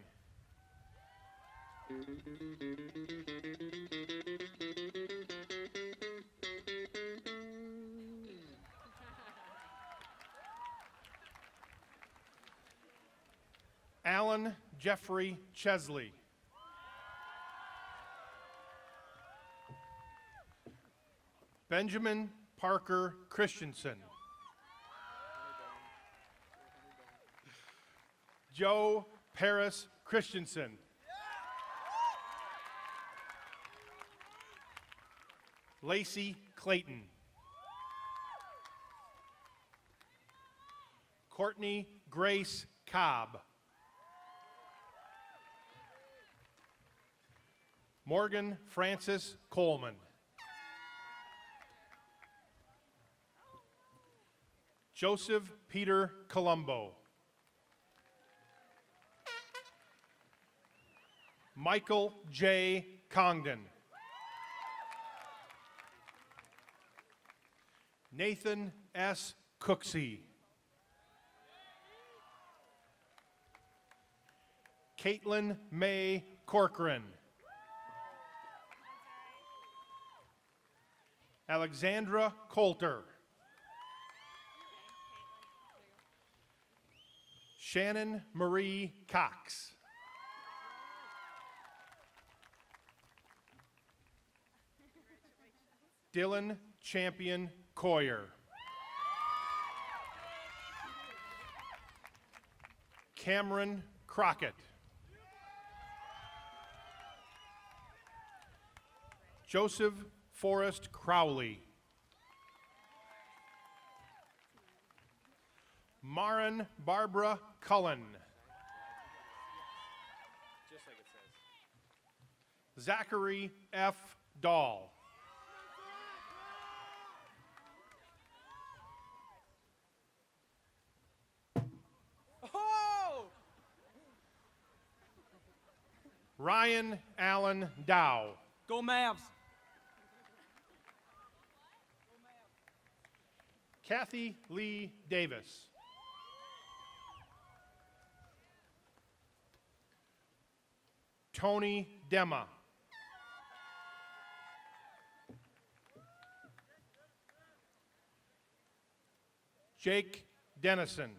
Alan Jeffrey Chesley. Benjamin Parker Christensen. Joe Paris Christensen. Lacey Clayton. Courtney Grace Cobb. Morgan Francis Coleman. Joseph Peter Colombo. Michael J. Congdon. Nathan S. Cooksey. Caitlin May Corcoran. Alexandra Coulter. Shannon Marie Cox. Dylan Champion Coyer. Cameron Crockett. Joseph Forrest Crowley. Marin Barbara Cullen. Zachary F. Dahl. Ryan Allen Dow. Go Mavs! Kathy Lee Davis. Tony Dema. Jake Dennison.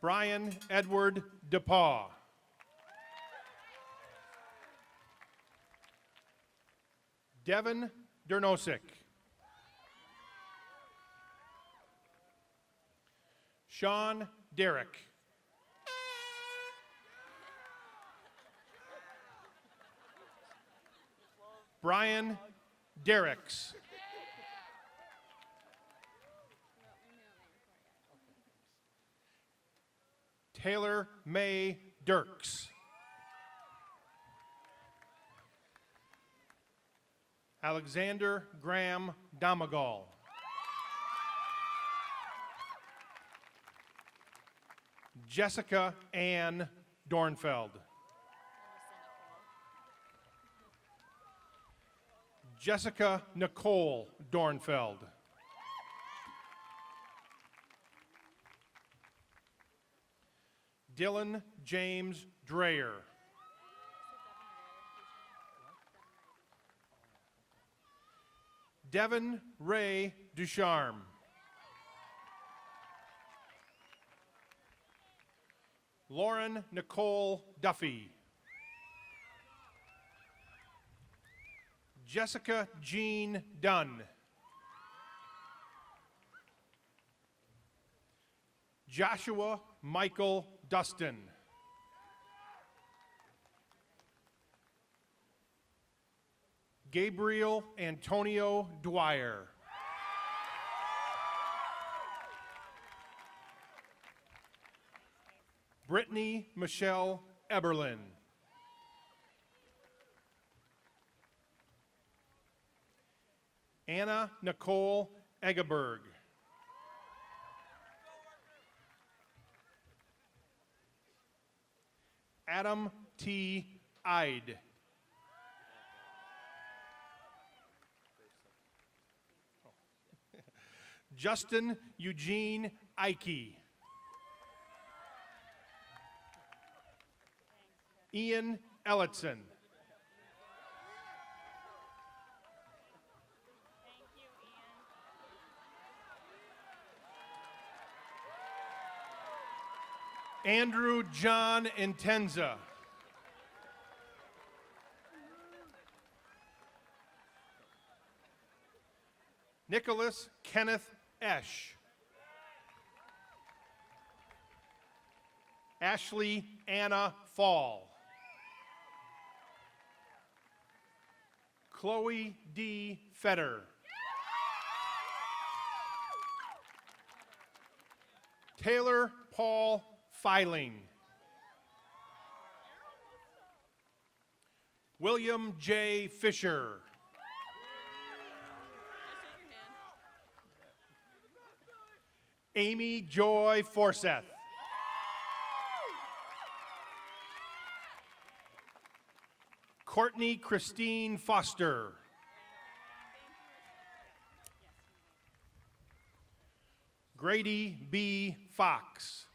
Brian Edward DePaw. Devin Dernosik. Sean Derrick. Brian Derricks. Taylor May Dirks. Alexander Graham Domagal. Jessica Ann Dornfeld. Jessica Nicole Dornfeld. Dylan James Dreyer. Devin Ray Ducharme. Lauren Nicole Duffy. Jessica Jean Dunn. Joshua Michael Dustin. Gabriel Antonio Dwyer. Brittany Michelle Eberlin. Anna Nicole Eggeberg. Adam T. Ide. Justin Eugene Ike. Ian Ellison. Andrew John Intenza. Nicholas Kenneth Esch. Ashley Anna Fall. Chloe D. Fetter. Taylor Paul Filing. William J. Fisher. Amy Joy Forseth. Courtney Christine Foster. Grady B. Fox.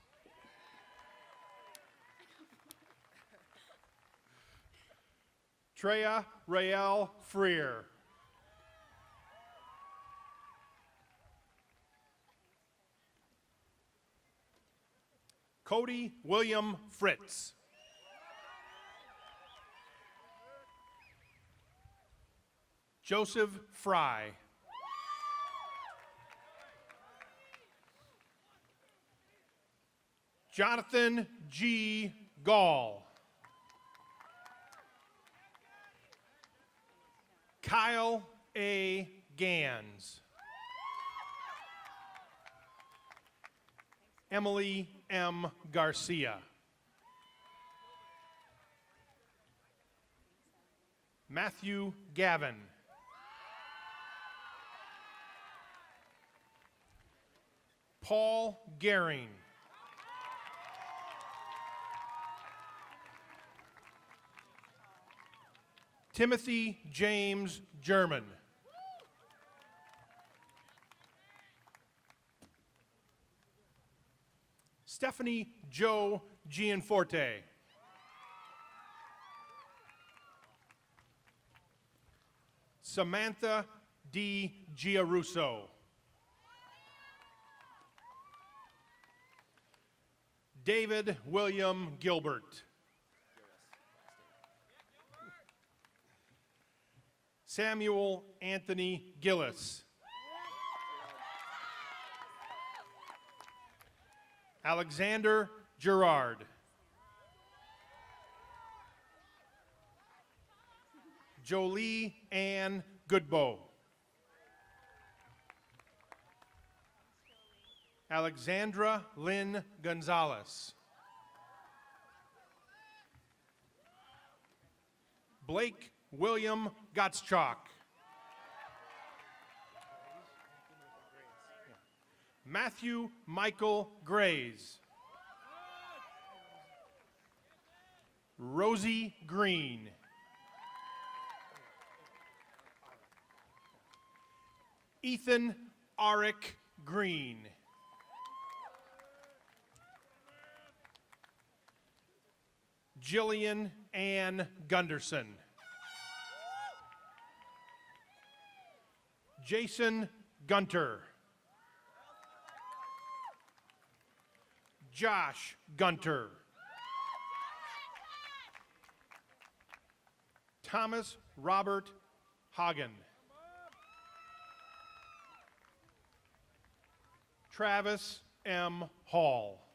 Treya Rael Freer. Cody William Fritz. Joseph Fry. Jonathan G. Gall. Kyle A. Gans. Emily M. Garcia. Matthew Gavin. Paul Gehring. Timothy James German. Stephanie Jo Gianforte. Samantha D. Giarusso. David William Gilbert. Samuel Anthony Gillis. Alexander Gerard. Jolie Ann Goodbow. Alexandra Lynn Gonzalez. Blake William Gottschalk. Matthew Michael Grays. Rosie Green. Ethan Arik Green. Jillian Ann Gunderson. Jason Gunter. Josh Gunter. Thomas Robert Hagen. Travis M. Hall.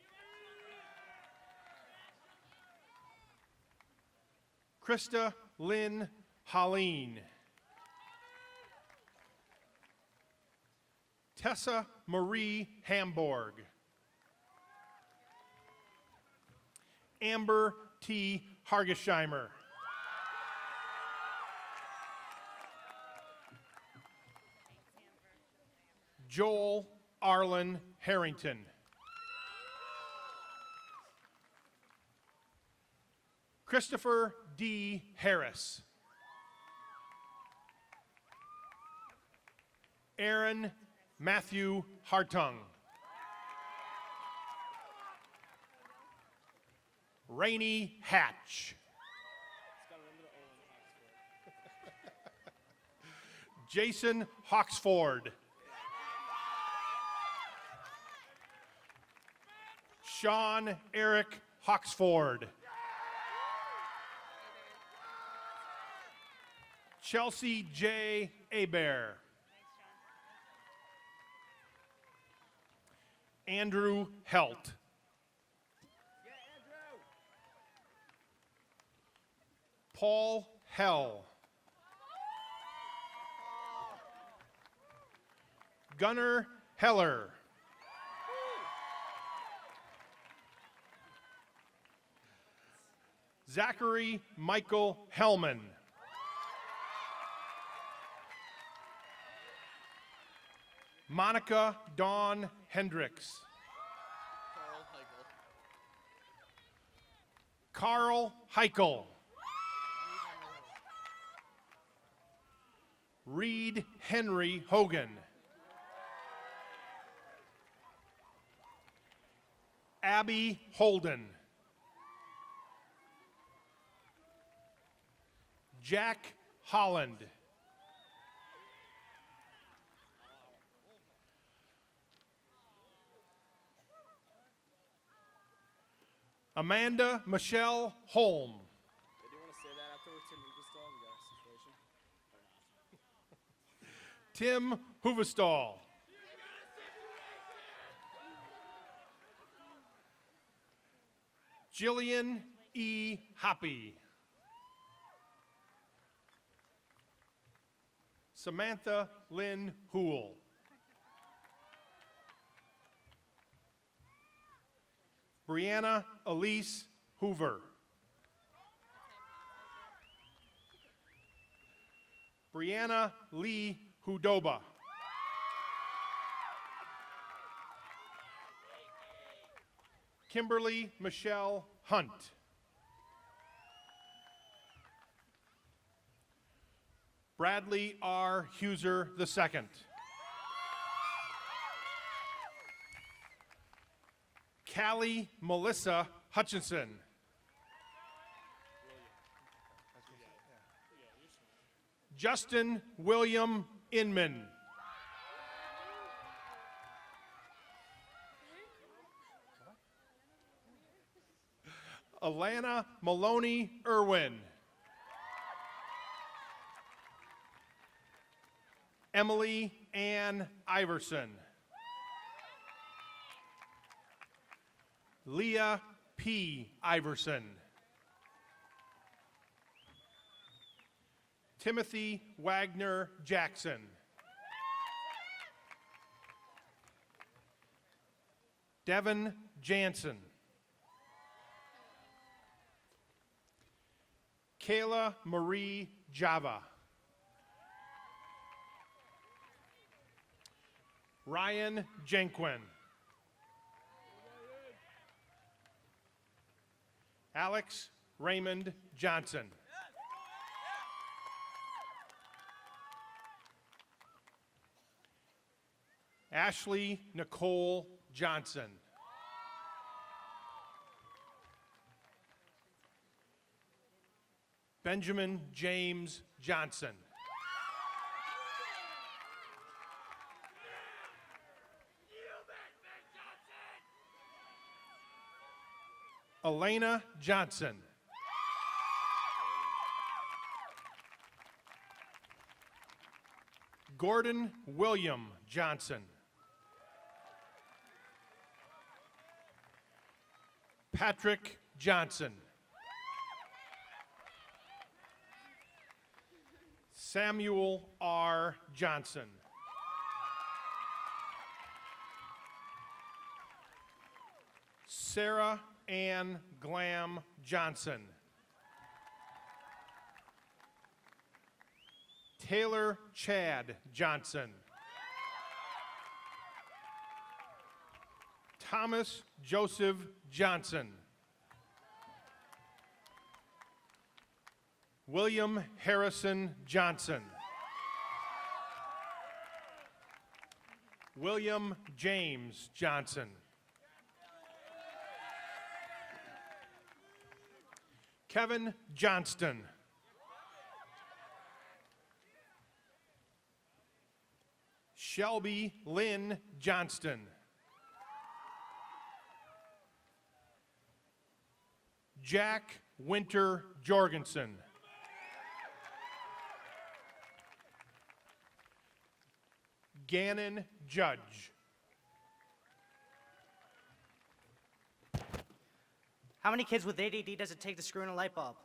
Krista Lynn Holleen. Tessa Marie Hamburg. Amber T. Hargesheimer. Joel Arlen Harrington. Christopher D. Harris. Aaron Matthew Hartung. Rainey Hatch. Jason Hawksford. Sean Eric Hawksford. Chelsea J. Abear. Andrew Helt. Paul Hell. Gunnar Heller. Zachary Michael Hellman. Monica Dawn Hendricks. Carl Heichel. Reed Henry Hogan. Abby Holden. Jack Holland. Amanda Michelle Holm. They do want to say that afterwards, Tim Huvestall. We got a situation. Tim Huvestall. Jillian E. Hoppy. Samantha Lynn Hool. Brianna Elise Hoover. Brianna Lee Hudoba. Kimberly Michelle Hunt. Bradley R. Huser II. Callie Melissa Hutchinson. Justin William Inman. Alana Maloney Irwin. Emily Ann Iverson. Leah P. Iverson. Timothy Wagner Jackson. Devin Jansen. Kayla Marie Java. Ryan Jenquin. Alex Raymond Johnson. Ashley Nicole Johnson. Benjamin James Johnson. Elena Johnson. Gordon William Johnson. Patrick Johnson. Samuel R. Johnson. Sarah Ann Glam Johnson. Taylor Chad Johnson. Thomas Joseph Johnson. William Harrison Johnson. William James Johnson. Kevin Johnston. Shelby Lynn Johnston. Jack Winter Jorgensen. Gannon Judge. How many kids with ADD does it take to screw in a light bulb?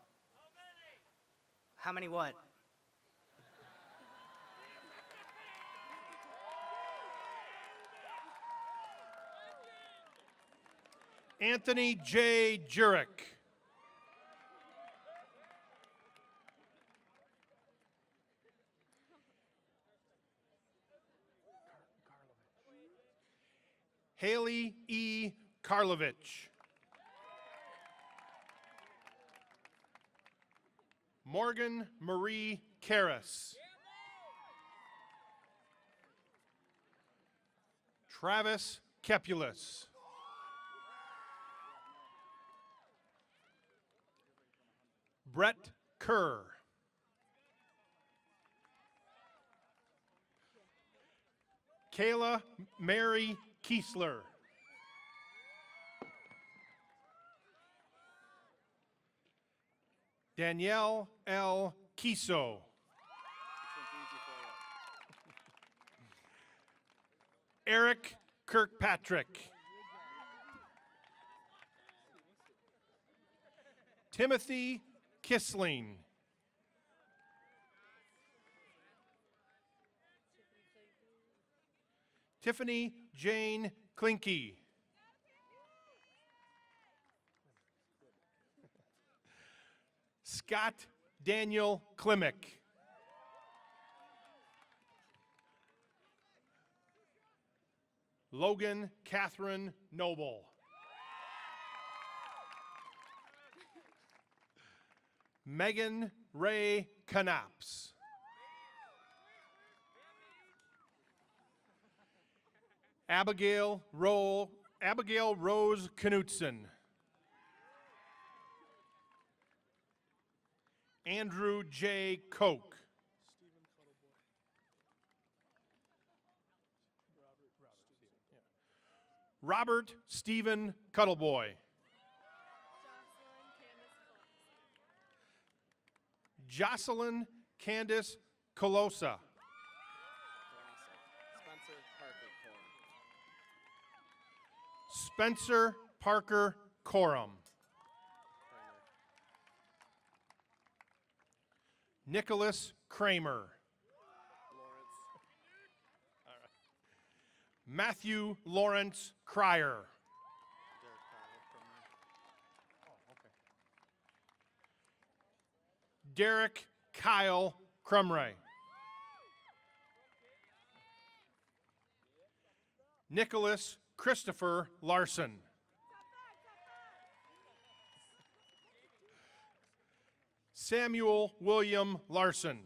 How many what? Anthony J. Jurek. Haley E. Karlovich. Morgan Marie Karras. Travis Kepulis. Brett Kerr. Kayla Mary Kiesler. Danielle L. Kiso. Eric Kirkpatrick. Timothy Kissling. Tiffany Jane Klinke. Scott Daniel Klimick. Logan Catherine Noble. Megan Ray Knaps. Abigail Rose Knutson. Andrew J. Koch. Robert Stephen Cuttleboy. Jocelyn Candace Colosa. Spencer Parker Coram. Nicholas Kramer. Matthew Lawrence Cryer. Derek Kyle Crumray. Nicholas Christopher Larson. Samuel William Larson.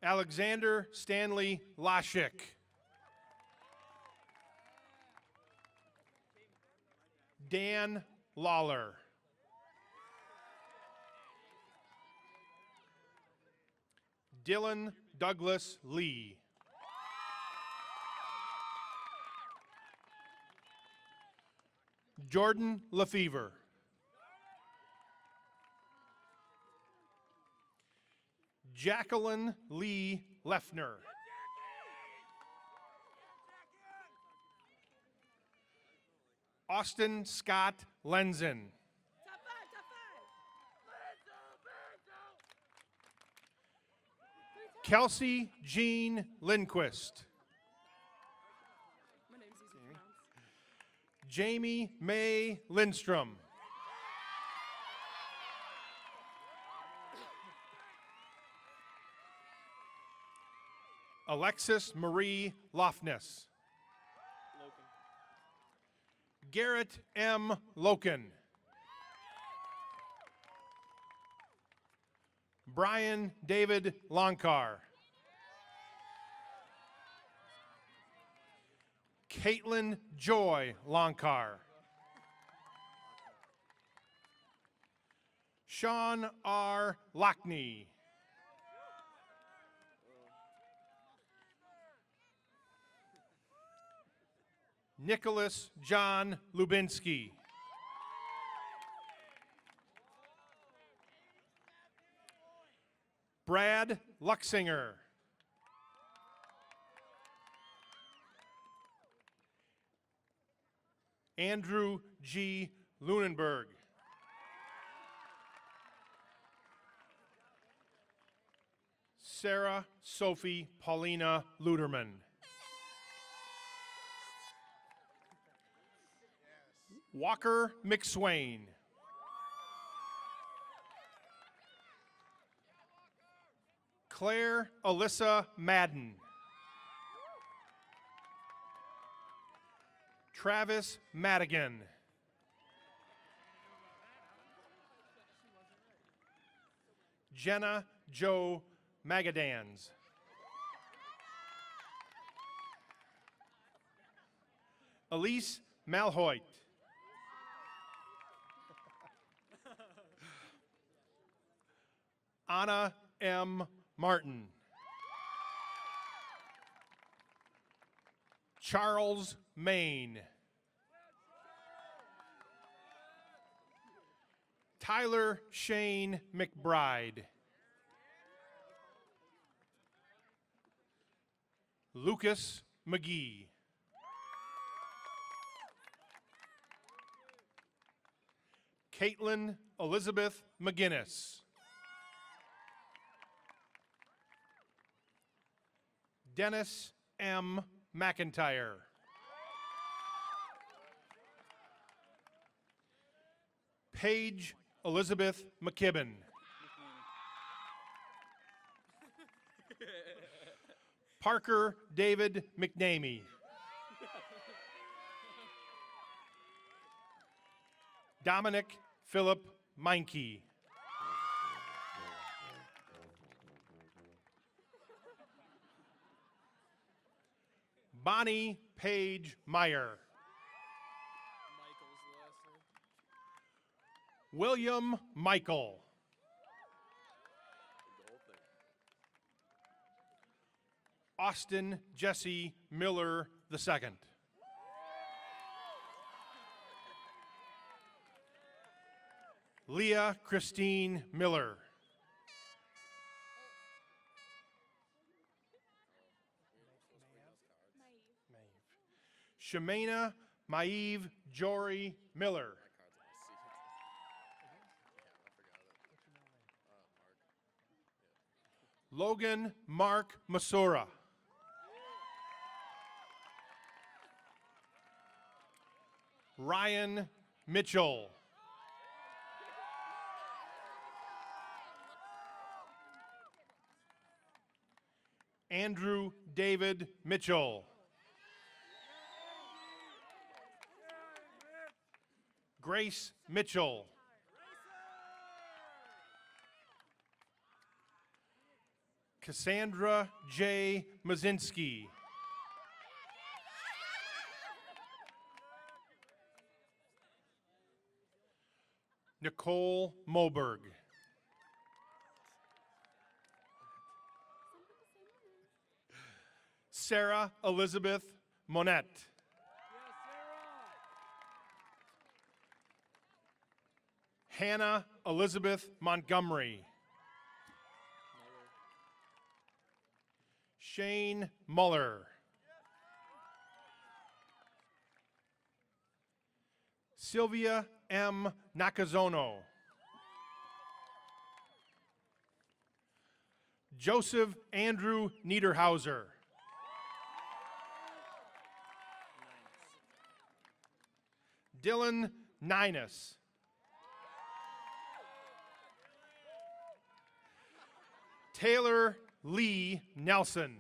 Alexander Stanley Lashik. Dan Lawler. Dylan Douglas Lee. Jordan Lefevre. Jacqueline Lee Leffner. Austin Scott Lenzen. Kelsey Jean Lindquist. Jamie Mae Lindstrom. Alexis Marie Lofness. Garrett M. Loken. Brian David Lonkar. Caitlin Joy Lonkar. Sean R. Lockney. Nicholas John Lubinsky. Brad Luxinger. Andrew G. Lunenberg. Sarah Sophie Paulina Luderman. Walker McSwain. Claire Alyssa Madden. Travis Madigan. Jenna Joe Magadans. Elise Malhoit. Anna M. Martin. Charles Main. Tyler Shane McBride. Lucas McGee. Caitlin Elizabeth McGinnis. Dennis M. McIntyre. Paige Elizabeth McKibben. Parker David McNamee. Dominic Philip Meinke. Bonnie Page Meyer. William Michael. Austin Jesse Miller II. Leah Christine Miller. Shemana Maive Jory Miller. Logan Mark Masura. Ryan Mitchell. Andrew David Mitchell. Grace Mitchell. Cassandra J. Mazinski. Nicole Moberg. Sarah Elizabeth Monette. Hannah Elizabeth Montgomery. Shane Muller. Sylvia M. Nakazono. Joseph Andrew Niederhauser. Dylan Ninus. Taylor Lee Nelson.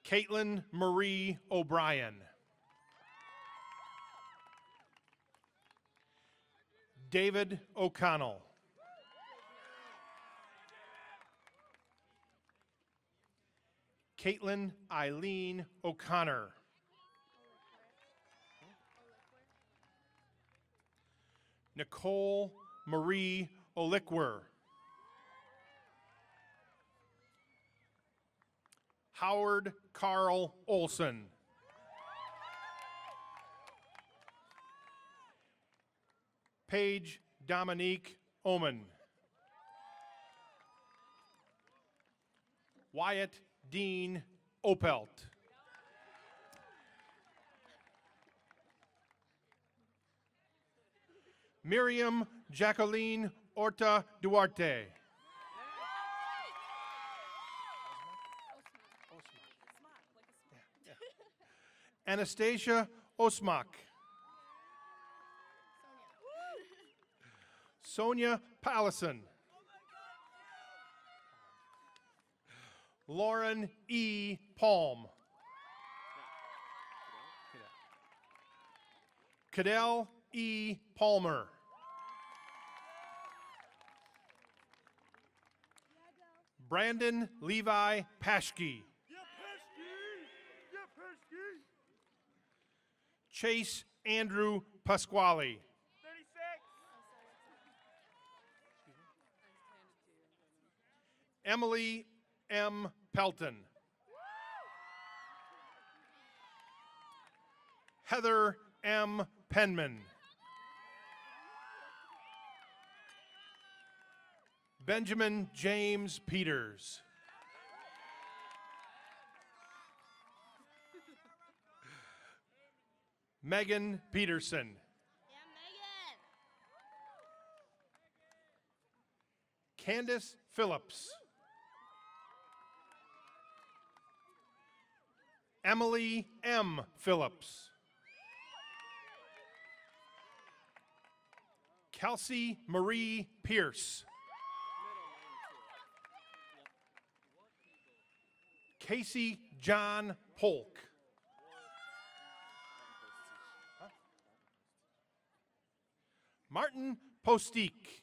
Caitlin Marie O'Brien. David O'Connell. Caitlin Eileen O'Connor. Nicole Marie Olikwer. Howard Carl Olson. Paige Dominique Oman. Wyatt Dean Opelt. Miriam Jacqueline Orta Duarte. Anastasia Osmak. Sonia Pallison. Lauren E. Palm. Cadell E. Palmer. Brandon Levi Paschke. Chase Andrew Pasquale. Emily M. Pelton. Heather M. Penman. Benjamin James Peters. Megan Peterson. Candace Phillips. Emily M. Phillips. Kelsey Marie Pierce. Casey John Polk. Martin Posteek.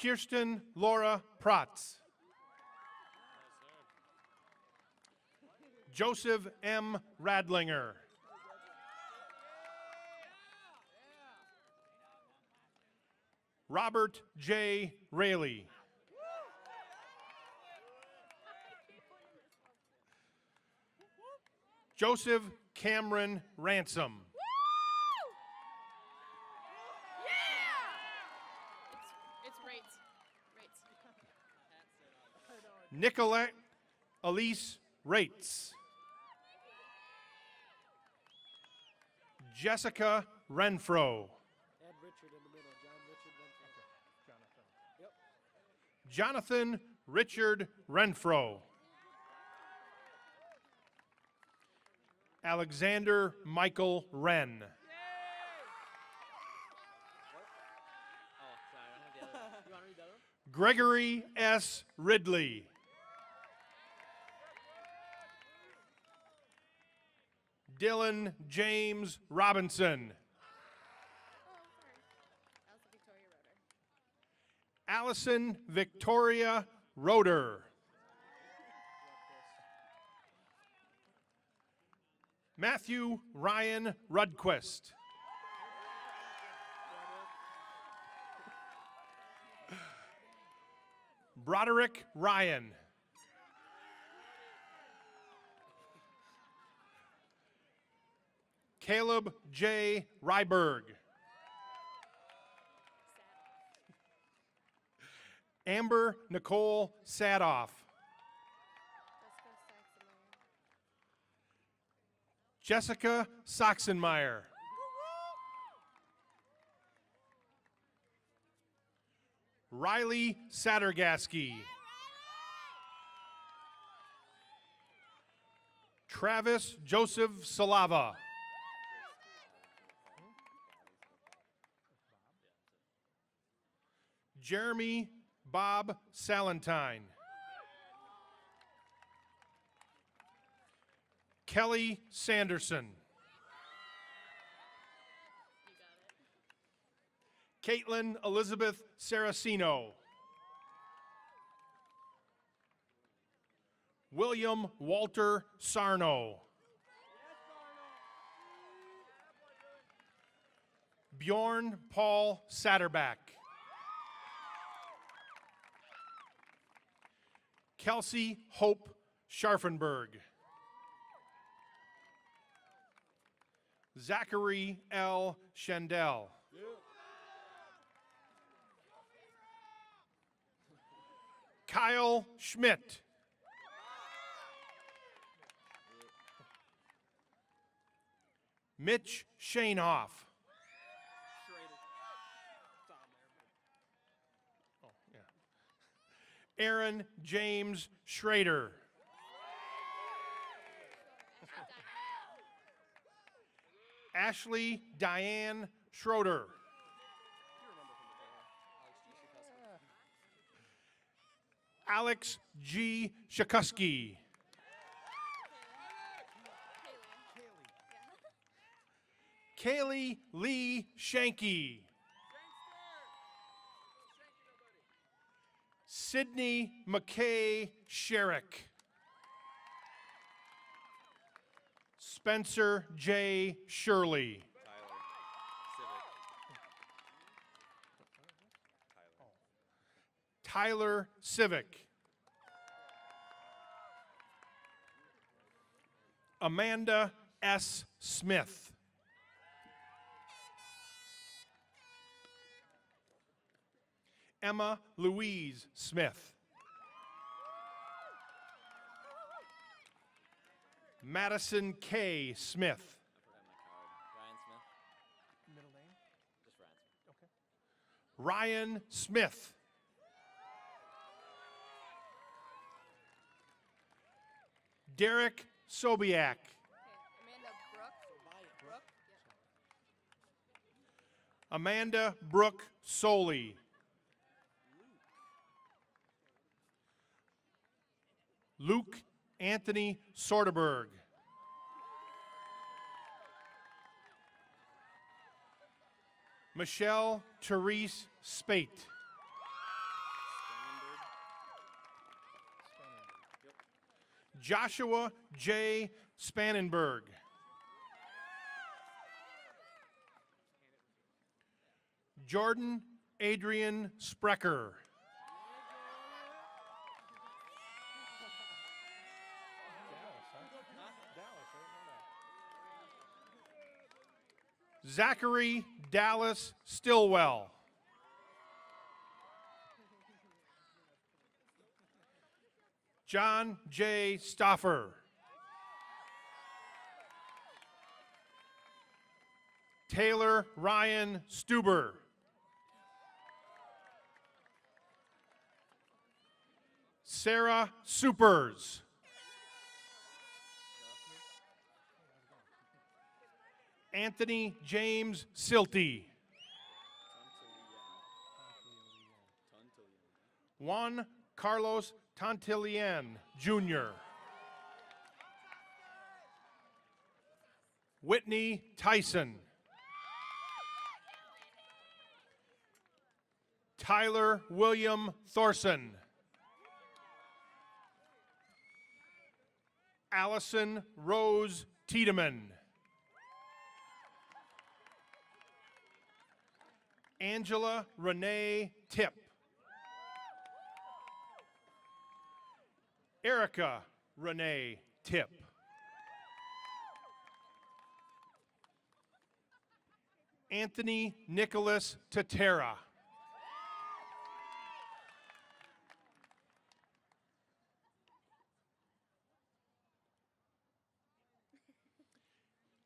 Kirsten Laura Protz. Joseph M. Radlinger. Robert J. Raley. Joseph Cameron Ransom. It's rates. Nicolette Elise Rates. Jessica Renfro. Add Richard in the middle. John Richard Renfro. Jonathan Richard Renfro. Alexander Michael Wren. Gregory S. Ridley. Dylan James Robinson. Allison Victoria Roeder. Matthew Ryan Rudquist. Broderick Ryan. Caleb J. Ryberg. Amber Nicole Sadoff. Jessica Sachsenmeyer. Riley Sattergasky. Travis Joseph Salava. Jeremy Bob Salentine. Kelly Sanderson. Caitlin Elizabeth Saraceno. William Walter Sarno. Bjorn Paul Satterback. Kelsey Hope Scharfenberg. Zachary L. Schendel. Kyle Schmidt. Mitch Shanehoff. Aaron James Schrader. Ashley Diane Schroeder. Alex G. Shakusky. Kaylee Lee Shanky. Sydney McKay Sherrick. Spencer J. Shirley. Tyler Civic. Amanda S. Smith. Emma Louise Smith. Madison K. Smith. Ryan Smith. Derek Sobiak. Amanda Brooke Soley. Luke Anthony Sorterberg. Michelle Therese Spate. Joshua J. Spannenberg. Jordan Adrian Sprecher. Zachary Dallas Stillwell. John J. Stoffer. Taylor Ryan Stuber. Sarah Supers. Anthony James Silty. Juan Carlos Tantillian, Jr. Whitney Tyson. Tyler William Thorson. Allison Rose Tiedemann. Angela Renee Tipp. Erica Renee Tipp. Anthony Nicholas Tatera.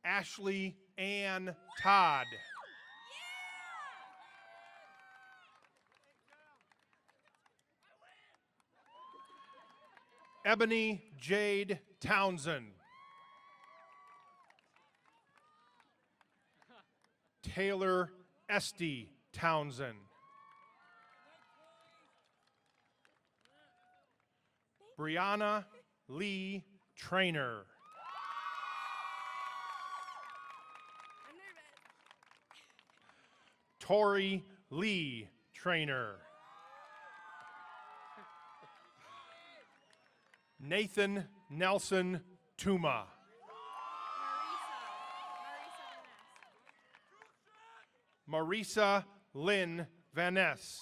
Ashley Ann Todd. Ebony Jade Townsend. Taylor Esty Townsend. Brianna Lee Trainer. Tori Lee Trainer. Nathan Nelson Tuma. Marisa Lynn Van Ness.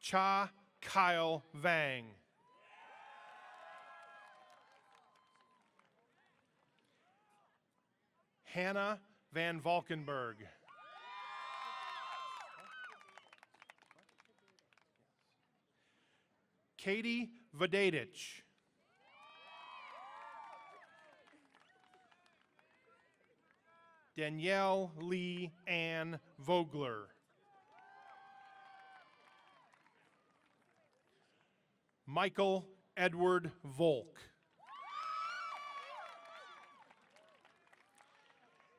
Cha Kyle Vang. Hannah Van Valkenburg. Katie Vadadich. Danielle Lee Ann Vogler. Michael Edward Volk.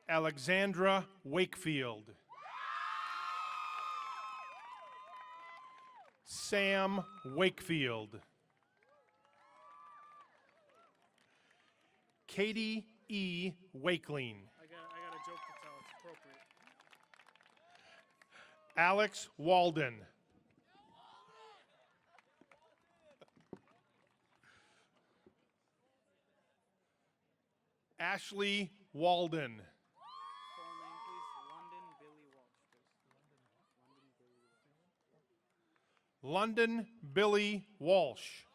Alexandra Wakefield. Sam Wakefield. Katie E. Wakeling. I got a joke to tell. It's appropriate. Alex Walden. Ashley Walden. Full name, please. London Billy Walsh, please. London Billy Walsh.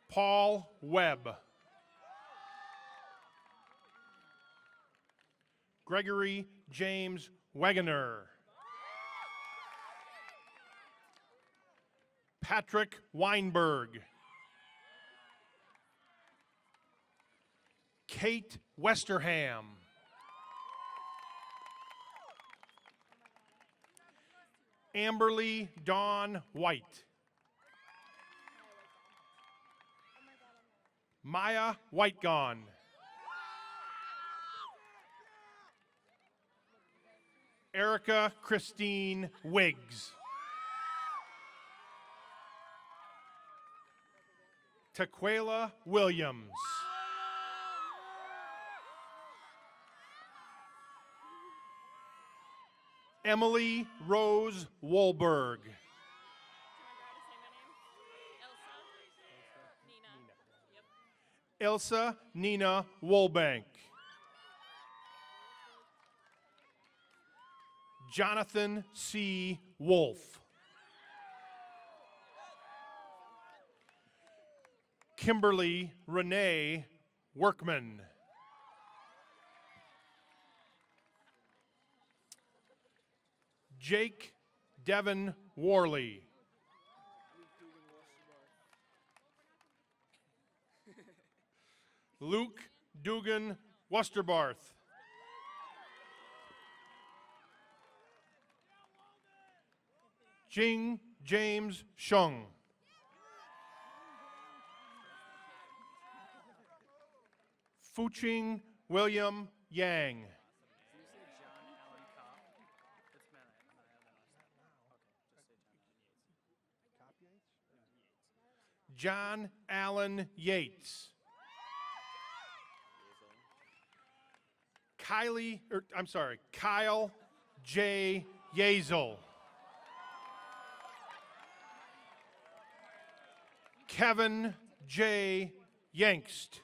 Paul Webb. Gregory James Wegener. Patrick Weinberg. Kate Westerham. Amberly Dawn White. Maya Whitegone. Erica Christine Wiggs. Taquela Williams. Emily Rose Wohlberg. Elsa Nina Woolbank. Jonathan C. Wolf. Kimberly Renee Workman. Jake Devin Worley. Luke Dugan Westerbarth. Jing James Shung. Fuching William Yang. John Allen Yates. Kyle J. Yazel. Kevin J. Yankst.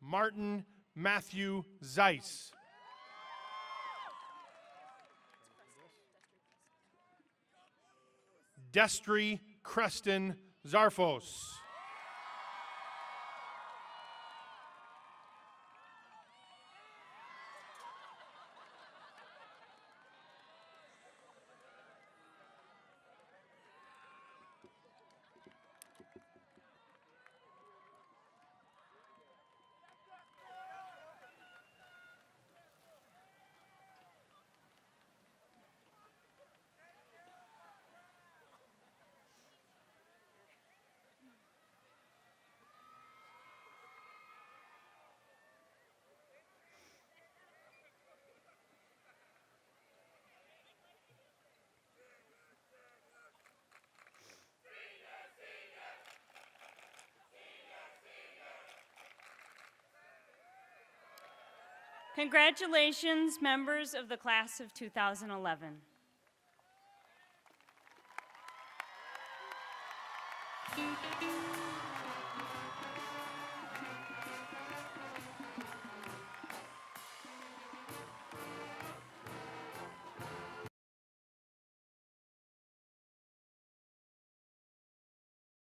Martin Matthew Zeiss. Destry Creston Zarfos. Congratulations, members of the class of 2011.